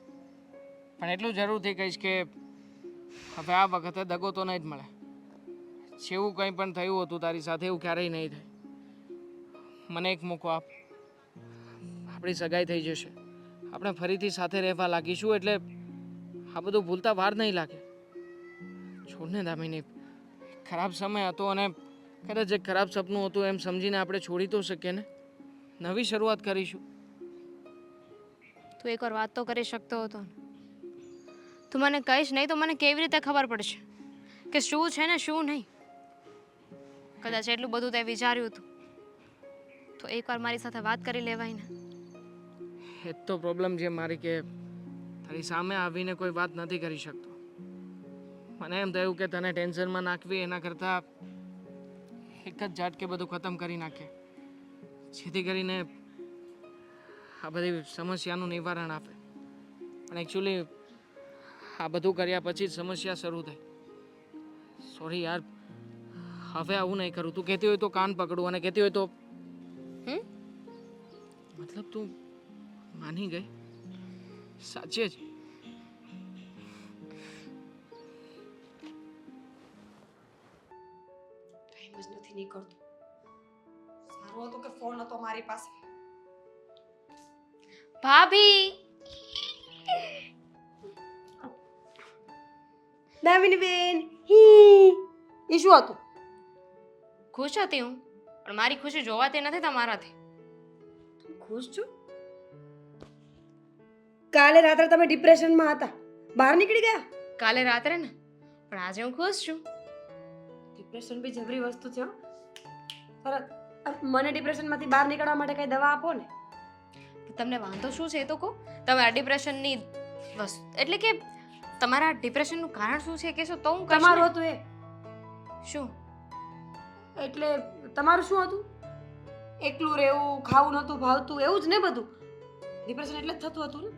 પણ એટલું જરૂરથી કહીશ કે હવે આ વખતે દગો તો નહીં જ મળે. જેવું કંઈ પણ થયું હતું તારી સાથે એવું ક્યારેય નહીં થાય. મને એક મોકો આપ, આપણી સગાઈ થઈ જશે, આપણે ફરીથી સાથે રહેવા લાગીશું, એટલે આ બધું ભૂલતા વાર નહીં લાગે. છોડને દામિની, ખરાબ સમય હતો અને કદાચ એક ખરાબ સપનું હતું એમ સમજીને આપણે છોડી તો શકીએ ને. નવી શરૂઆત કરીશું. તું એકવાર વાત તો કરી શકતો હતો ને. તું મને કહીશ નહીં તો મને કેવી રીતે ખબર પડશે કે શું છે ને શું નહીં? કદાચ એટલું બધું તે વિચાર્યું હતું તો એકવાર મારી સાથે વાત કરી લેવાય ને. એ જ તો પ્રોબ્લેમ છે મારી કે તારી સામે આવીને કોઈ વાત નથી કરી શકતો. મને એમ થયું કે તને ટેન્શનમાં નાખવી એના કરતાં એક જ ઝાટકે બધું ખતમ કરી નાખે, જેથી કરીને આ બધી સમસ્યાનું નિવારણ આપે. પણ એકચ્યુઅલી આ બધું કર્યા પછી જ સમસ્યા શરૂ થઈ. સોરી યાર, હવે આવું નહીં કરું. તું કહેતી હોય તો કાન પકડું, અને કહેતી હોય તો મતલબ તું માની ગઈ? સાચે જ? ટાઈમ જ નથી નીકળતો. સારું હતું કે ફોન હતો મારી પાસે. ભાભી, દામિની બેન, હી એ શું હતું? ખુશ હતી હું, પણ મારી ખુશી જોવાતી નથી તમારાથી. ખુશ છું? કાલે રાત્રે તમે ડિપ્રેશનમાં હતા, બહાર નીકળી ગયા. કાલે રાત્રે ને, પણ આજે હું ખુશ છું. ડિપ્રેશન બી જબરી વસ્તુ છે હો. તરત મને ડિપ્રેશનમાંથી બહાર નીકળવા માટે કઈ દવા આપો ને. તમને વાંધો શું છે એ તો કહો. તમારા ડિપ્રેશનની વસ્તુ એટલે કે તમારા ડિપ્રેશનનું કારણ શું છે કહેશો તો હું કહીશ ને. તમારું હતું એ. શું એટલે તમારું શું હતું? એકલું રહેવું, ખાવું નહોતું ભાવતું, એવું જ ને બધું. ડિપ્રેશન એટલે જ થતું હતું ને.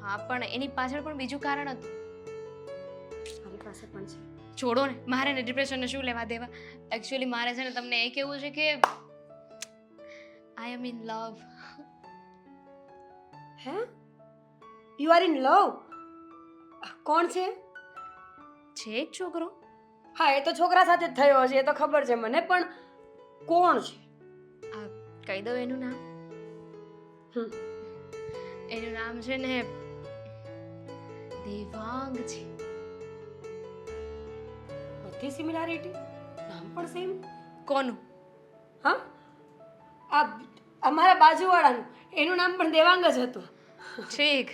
હા, પણ એની પાછળ પણ બીજું કારણ હતું. મારી પાસે પણ છે. છોડો ને, મારે ને ડિપ્રેશનને શું લેવા દેવા. એકચ્યુઅલી મારે છે ને તમને એ કહેવું છે કે આઈ એમ ઇન લવ. હે? You are in love? કોણ છે? છે એક છોકરો. હા, એ તો છોકરા સાથે જ થયો હશે, એ તો ખબર છે મને, પણ કોણ છે? આ કહી દઉં એનું નામ? હમ. એનું નામ છે ને દેવાંગ છે. બધી સિમિલારિટી, નામ પણ સેમ. કોનું? હા, આ અમારા બાજુવાળાનું, એનું નામ પણ દેવાંગ જ હતું. ઠીક,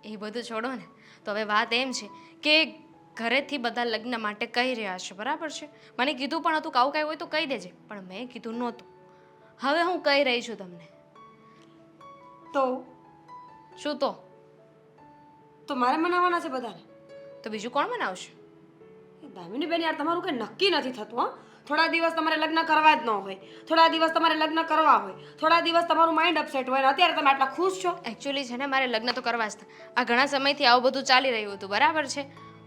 એ બધું છોડો ને. તો હવે વાત એમ છે કે ઘરેથી બધા લગ્ન માટે કહી રહ્યા છે, બરાબર છે? મને કીધું પણ હતું કે આવું કાંઈ હોય તો કહી દેજે, પણ મેં કીધું નહોતું. હવે હું કહી રહી છું તમને. તો શું તો મારે મનાવવાના છે બધાને? તો બીજું કોણ મનાવશે? દામિની બેન, યાર તમારું કંઈ નક્કી નથી થતું. હા, થોડા દિવસ તમારે લગ્ન કરવા જ ન હોય, થોડા દિવસ તમારે લગ્ન કરવા હોય, થોડા દિવસ તમારું માઇન્ડ અપસેટ હોય, અત્યારે તમે આટલા ખુશ છો. એકચ્યુઅલી છે ને મારે લગ્ન તો કરવા જ હતા. આ ઘણા સમયથી આવું બધું ચાલી રહ્યું હતું, બરાબર છે?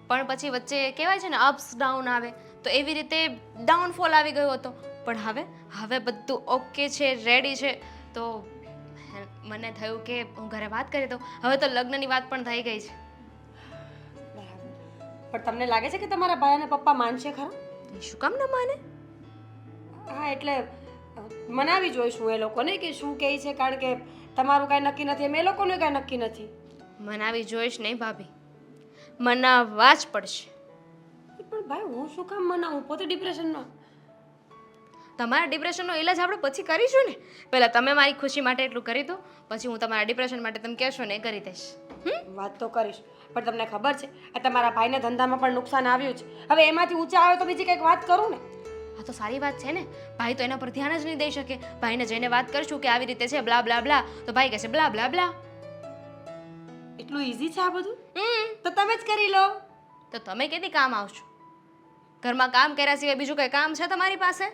પણ પછી વચ્ચે કહેવાય છે ને અપ્સ ડાઉન આવે, તો તો એવી રીતે ડાઉનફોલ આવી ગયો હતો. પણ હવે બધું ઓકે છે, રેડી છે. તો મને થયું કે હું ઘરે વાત કરી દઉં. હવે તો લગ્નની વાત પણ થઈ ગઈ છે. બરાબર. પણ તમને લાગે છે કે તમારા ભાઈ અને પપ્પા માનશે ખરા? એ શું કામ ન માને? હા એટલે મનાવી જોઈશું એ લોકોને કે શું કહે છે, કારણ કે તમારું કાંઈ નક્કી નથી એમ એ લોકોનું કાંઈ નક્કી નથી. મનાવી જોઈશ નહીં ભાભી, મનાવવા જ પડશે. પણ ભાઈ હું શું કામ મનાવું? પોતે ડિપ્રેશનમાં. તમારા ડિપ્રેશનનો ઈલાજ આપણે પછી કરીશું ને. પહેલાં તમે મારી ખુશી માટે એટલું કરી દો, પછી હું તમારા ડિપ્રેશન માટે તમે કહેશો ને એ કરી દઈશ. વાત તો કરીશ, પણ તમને ખબર છે આ તમારા ભાઈને ધંધામાં પણ નુકસાન આવ્યું છે. હવે એમાંથી ઊંચા આવે તો બીજી કંઈક વાત કરું ને. આ તો સારી વાત છે ને. ભાઈ તો એના પર ધ્યાન જ નહીં દઈ શકે. ભાઈને જઈને વાત કરશું કે આવી રીતે છે બ્લા બ્લા બ્લા, તો ભાઈ કહેશે બ્લા બ્લા બ્લા. એટલું ઈઝી છે આ બધું? તો તમે જ કરી લો. તો તમે કેદી કામ આવશો? ઘરમાં કામ કર્યા સિવાય બીજું કંઈ કામ છે તમારી પાસે?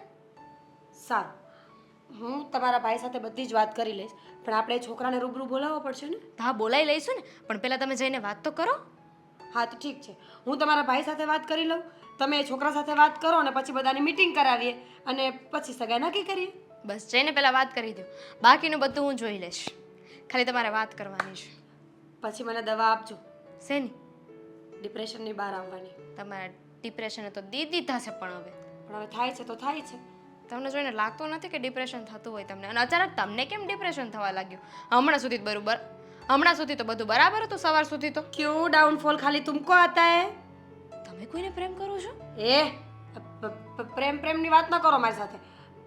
સારું, હું તમારા ભાઈ સાથે બધી જ વાત કરી લઈશ, પણ આપણે છોકરાને રૂબરૂ બોલાવવો પડશે ને. હા બોલાવી લઈશું ને, પણ પહેલાં તમે જઈને વાત તો કરો. હા તો ઠીક છે, હું તમારા ભાઈ સાથે વાત કરી લઉં, તમે એ છોકરા સાથે વાત કરો અને પછી બધાની મીટિંગ કરાવીએ અને પછી સગાઈ નક્કી કરીએ. બસ જઈને પહેલાં વાત કરી દો, બાકીનું બધું હું જોઈ લઈશ. ખાલી તમારે વાત કરવાની છે. પછી મને દવા આપજો શેની? ડિપ્રેશનની બહાર આવવાની. તમારા ડિપ્રેશન તો દીધી થશે, પણ હવે થાય છે તો થાય છે. તમને જોઈને લાગતું નથી કે ડિપ્રેશન થતું હોય તમને. અને અચાનક તમને કેમ ડિપ્રેશન થવા લાગ્યું? હમણાં સુધી તો બધું બરાબર હતું, સવાર સુધી તો. ક્યું ડાઉનફોલ ખાલી તુમકો આતા હે? તમે કોઈને પ્રેમ કરો છો? પ્રેમની વાત ન કરો મારી સાથે.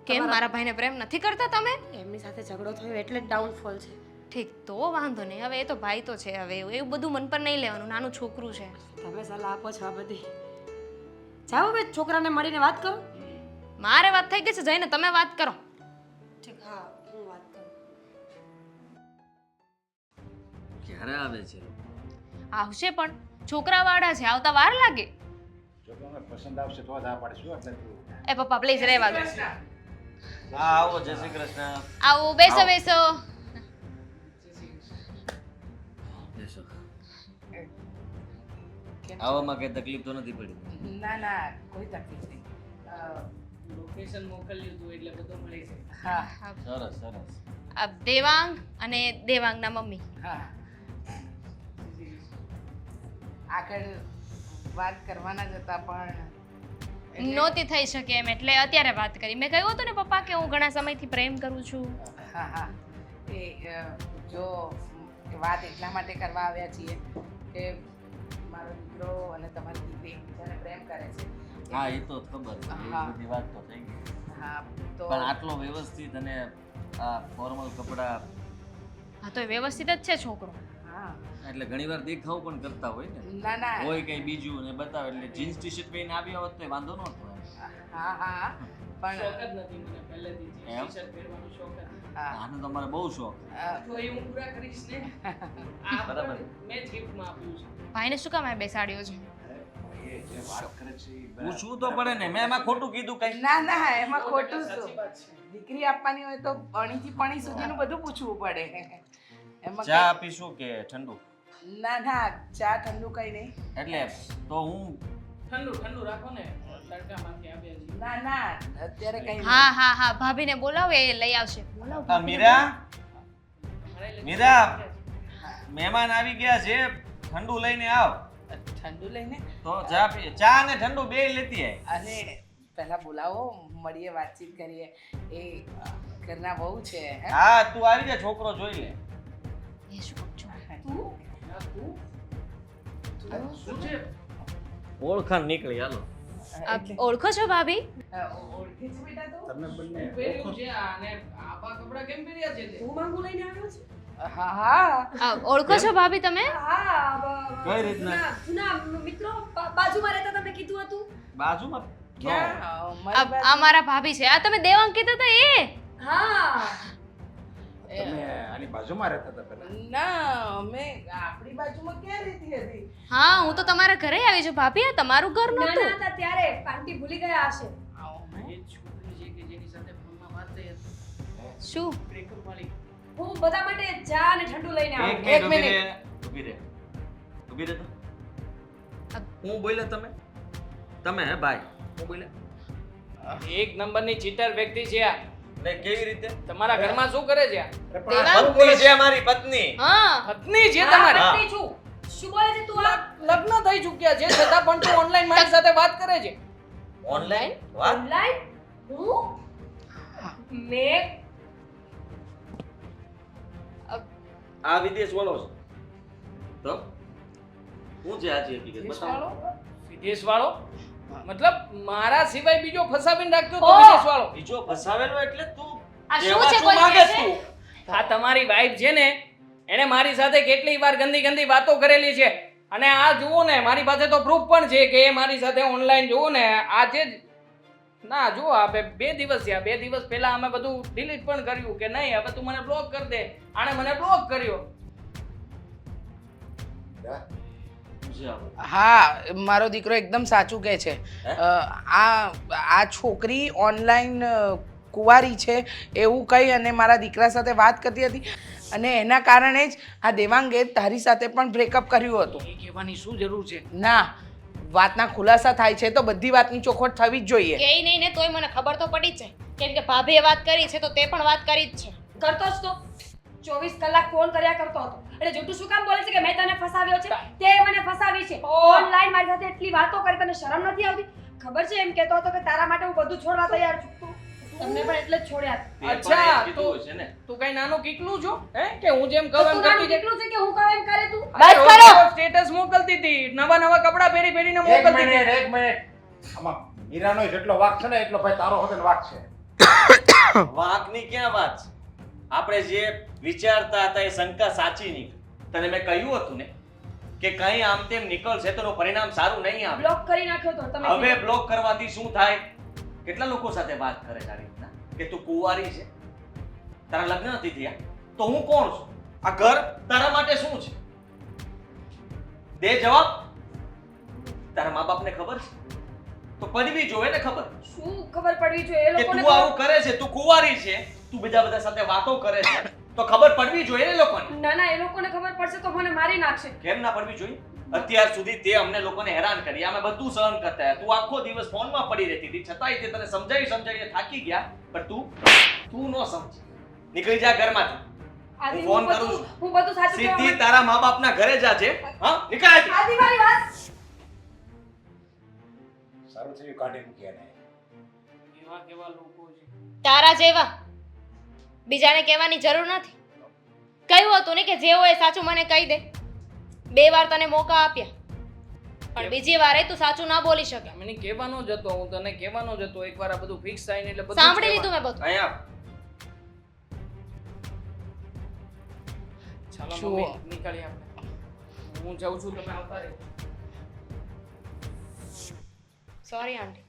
કેમ મારા ભાઈને પ્રેમ નથી કરતા તમે? એમની સાથે ઝઘડો થયો એટલે જ ડાઉનફોલ છે. ઠીક, તો વાંધો નહીં. હવે એ તો ભાઈ તો છે, હવે એવું બધું મન પર નહીં લેવાનું. નાનું છોકરું છે. તમે સલાહ આપો છો આ બધી. જાઓ હવે છોકરાને મળીને વાત કરો. મારે વાત થઈ ગઈ છે, જઈને તમે વાત કરો. ઠીક, હા હું વાત કરું. ક્યારે આવે છે? આવશે પણ છોકરાવાળા છે, આવતા વાર લાગે. જો તમને પસંદ આવશે તો જ આ પાડીશું. એટલે તું એ પપ્પા પ્લીઝ રહેવા દો. હા આવો, જય શ્રી કૃષ્ણ. આવો, બેસો બેસો. બેસો. આવવામાં કઈ તકલીફ તો નથી પડી? ના ના, કોઈ તકલીફ નહીં. લોકેશન મોકલ્યું હતું એટલે બધું મળી છે. હા સરસ સરસ. આ દેવાંગ અને દેવાંગના મમ્મી. હા, આગળ વાત કરવાના જ હતા પણ નહોતી થઈ શકે એમ, એટલે અત્યારે વાત કરી. મેં કહ્યું હતું ને પપ્પા કે હું ઘણા સમયથી પ્રેમ કરું છું. હા હા, એ જો વાત એટલા માટે કરવા આવ્યા છીએ કે મારો દીકરો અને તમારી દીકરી એકબીજાને પ્રેમ કરે છે. હા એ તો ખબર છે, એ હા. બધી વાત તો થઈ ગઈ. હા તો પણ આટલો વ્યવસ્થિત અને આ ફોર્મલ કપડા હા તો એ વ્યવસ્થિત જ છે છોકરો. હા, એટલે ઘણીવાર દેખાવ પણ કરતા હોય ને. ના ના, હોય કઈ બીજું ને બતાવે એટલે જીન્સ ટી શર્ટ પહેરીને આવ્યા હોત તો વાંધો ન હતો એમ. હા હા, પણ શોખ જ નથી મને પહેલેથી એમ? ટી-શર્ટ પહેરવાનો શોખ જ નથી. હા, આને તો મારે બહુ શોખ. તો એ હું પૂરા કરીશ ને. આ બરાબર. પણ મેં જ ગિફ્ટમાં આપ્યું છે. ભાઈને શું કામ આ બેસાડ્યો છે? એ જે વાત કરે છે એ બરાબર. પૂછવું તો પડે ને, મેં એમાં ખોટું કીધું કઈ? ના ના, એમાં ખોટું સાચી શું? વાત છે. દીકરી આપવાની હોય તો પણીથી પણી સુધીનું બધું પૂછવું પડે. એમાં ચા આપીશું કે ઠંડુ? ના ના, ચા ઠંડુ કઈ નહીં. એટલે તો હું ઠંડુ રાખો ને, તડકામાંથી આવ્યા છીએ. ના ના, અત્યારે કઈ હા હા હા, ભાભીને બોલાવો, એ લઈ આવશે. બોલાવો. મીરા, મારે લઈ મીરા, મહેમાન આવી ગયા છે, ઠંડુ લઈને આવ. ઠંડુ લઈને તો ચા પી, ચા ને ઠંડુ બે લેતી આય. અને પહેલા બોલાવો, મળીએ, વાતચીત કરીએ. એ ઘરના બહુ છે હે? હા તું આવી જા, છોકરો જોઈ લે. એ શું કામ છો? શું છે? ઓળખાણ નીકળી, હાલો. ઓળખો છો ભાભી? ઓળખે છે બેટા તું? તમે બંને પહેર્યું છે આને આવા કપડાં કેમ પહેર્યા છે તે? હું માંગુ લઈને આવ્યો છું. હા હા, ઓળખો છો ભાભી તમે? કઈ રીતના? જૂના મિત્રો બાજુમાં રહેતા તમે કીધું હતું. બાજુમાં ક્યાં? મારી આ બાજુ- મારા ભાભી છે. આ તમે દેવાંગ કીધા હતા એ? હા, તમે આની બાજુમાં રહેતા હતા પહેલા. ના, મેં આપણી બાજુમાં ક્યાં રહેતી હતી? હા, હું તો તમારા ઘરે આવી છું ભાભી. આ તમારું ઘર નાના નહોતું. હતા ત્યારે આંટી ભૂલી ગયા હશે. એ જ છોકરી છે કે જેની સાથે ફોનમાં વાત થઈ હતી. શું? બ્રેકઅપ વાળી. હું બધા માટે ચા અને ઠંડુ લઈને એક આવું. Minute minute. ઊભી રહે. ઊભી રહે તો. હું બોલ્યા તમે? તમે હે ભાઈ? હું બોલે એક નંબરની ચીટર વ્યક્તિ છે આ. ને કેવી રીતે તમારા ઘરમાં શું કરે છે આ? પત્ની છે મારી પત્ની. હા પત્ની છે તમારી. પત્ની છું. શું બોલે છે તું આ? લગ્ન થઈ ચૂક્યા છે છતાં પણ તું ઓનલાઈન મારી સાથે વાત કરે છે. ઓનલાઈન વાત ઓનલાઈન હું મેં આ વિદેશ વાળો છે તો હું છે આજે હકીકત વિદેશ બતાવો. વાળો? વિદેશ વાળો મતલબ મારા સિવાય બીજો ફસાવીને રાખ્યો તો ઓહ! વિદેશ વાળો. બીજો ફસાવેલો એટલે તું આ શું કહેવા છે? શું કોઈ માંગે કહે છે છે? તું? આ તમારી વાઈફ છે ને એને મારી સાથે કેટલી વાર ગંદી ગંદી વાતો કરેલી છે અને આ જુઓ ને મારી પાસે તો પ્રૂફ પણ છે કે એ મારી સાથે ઓનલાઈન જુઓ ને આજે જ ના જુઓ આપણે 2 દિવસ થયા 2 દિવસ પહેલા અમે બધું ડિલીટ પણ કર્યું કે નહીં હવે તું મને બ્લોક કરી દે. આણે મને બ્લોક કર્યો. શું છે આ? હા મારો દીકરો એકદમ સાચું કહે છે. હે? આ છોકરી ઓનલાઈન કુંવારી છે એવું કહી અને મારા દીકરા સાથે વાત કરતી હતી અને એના કારણે જ આ દેવાંગે તારી સાથે પણ બ્રેકઅપ કર્યું હતું. એ કહેવાની શું જરૂર છે? ના વાતના ખુલાસા થાય છે તો બધી વાતની ચોખવટ થવી જ જોઈએ. કે નહીં ને તોય મને ખબર તો પડી જ જાય કેમ કે ભાભીએ વાત કરી છે તો તે પણ વાત કરી જ છે. કરતો જ તો 24 કલાક ફોન કર્યા કરતો હતો એટલે જૂઠું શું કામ બોલે છે કે મેં તને ફસાવ્યો છે તે મને ફસાવી છે ઓનલાઈન મારી સાથે એટલી વાતો કરી તને શરમ નથી આવતી ખબર છે એમ કહેતો હતો કે તારા માટે હું બધું છોડવા તૈયાર છું તમને પણ એટલે જ છોડ્યા તે પણ અચ્છા, એ કીધું છે ને તું કઈ નાનું કીકલું છો હે કે હું જેમ તો કહું એમ તું નાનું કરતી જાય? કેટલું છે કે હું કહું એમ કરે તું બસ કરો. સ્ટેટસ મોકલતી હતી નવા નવા કપડા પહેરી પહેરીને એક મોકલતી હતી. મિનિટ એક મિનિટ આમાં મીરાનો જેટલો વાક છે ને એટલો ભાઈ તારો હોતે વાક છે. વાંકની ક્યાં વાત છે? આપણે જે વિચારતા હતા એ શંકા સાચી નીકળી. તને મેં કહ્યું હતું ને કે કઈ આમ તેમ નીકળશે તો એનું પરિણામ સારું નહીં આવે. બ્લોક કરી નાખ્યો તો તમે હવે બ્લોક કરવાથી શું થાય? કેટલા લોકો સાથે વાત કરે છે આ રીતના કે તું કુંવારી છે, તારા લગ્ન નથી થયા તો હું કોણ છું? આ ઘર તારા માટે શું છે? દે જવાબ. તારા મા બાપને ખબર છે તો પડવી જોઈએ ને ખબર શું ખબર પડવી જોઈએ એ કે લોકોને તું આવું કરે છે, તું કુંવારી છે, તું બીજા બધા સાથે વાતો કરે છે તો ખબર પડવી જોઈએ ને લોકોને. ના ના એ લોકોને ખબર પડશે તો મને મારી નાખશે કેમ ના પડવી જોઈએ? અત્યાર સુધી તે અમને લોકોને હેરાન કરી, અમે બધું સહન કરતા હતા. તું આખો દિવસ ફોનમાં પડી રહેતી હતી છતાંય તે તને સમજાવીને થાકી ગયા પણ તું ન સમજી. નીકળી જા ઘરમાંથી. આદિ, હું ફોન કરું છું. હું બધું સાચું કહેવા સીધી તારા મા બાપના ઘરે જાજે. હા નીકળ અહીંથી. આદિ મારી વાત સારું થયું કાઢી મૂક્યા ને. કેવા કેવા લોકો છે. તારા જેવા બીજાને કહેવાની જરૂર નથી. કહ્યું હતું ને કે જે હોય એ સાચું મને કહી દે. 2 વાર તને મોકા આપ્યા પણ બીજી વારે તું સાચું ના બોલી શકે. મને કહેવાનો જ હતો હું તને કહેવાનો જ હતો એકવાર આ બધું ફિક્સ થાય ને એટલે બધું જ સાંભળી કહેવાનું. લીધું મેં બધું. અહીંયા ચાલો જુઓ. મમ્મી નીકળીએ આપણે. હું જાઉં છું તમે આવતા રહેજો. સોરી આંટી.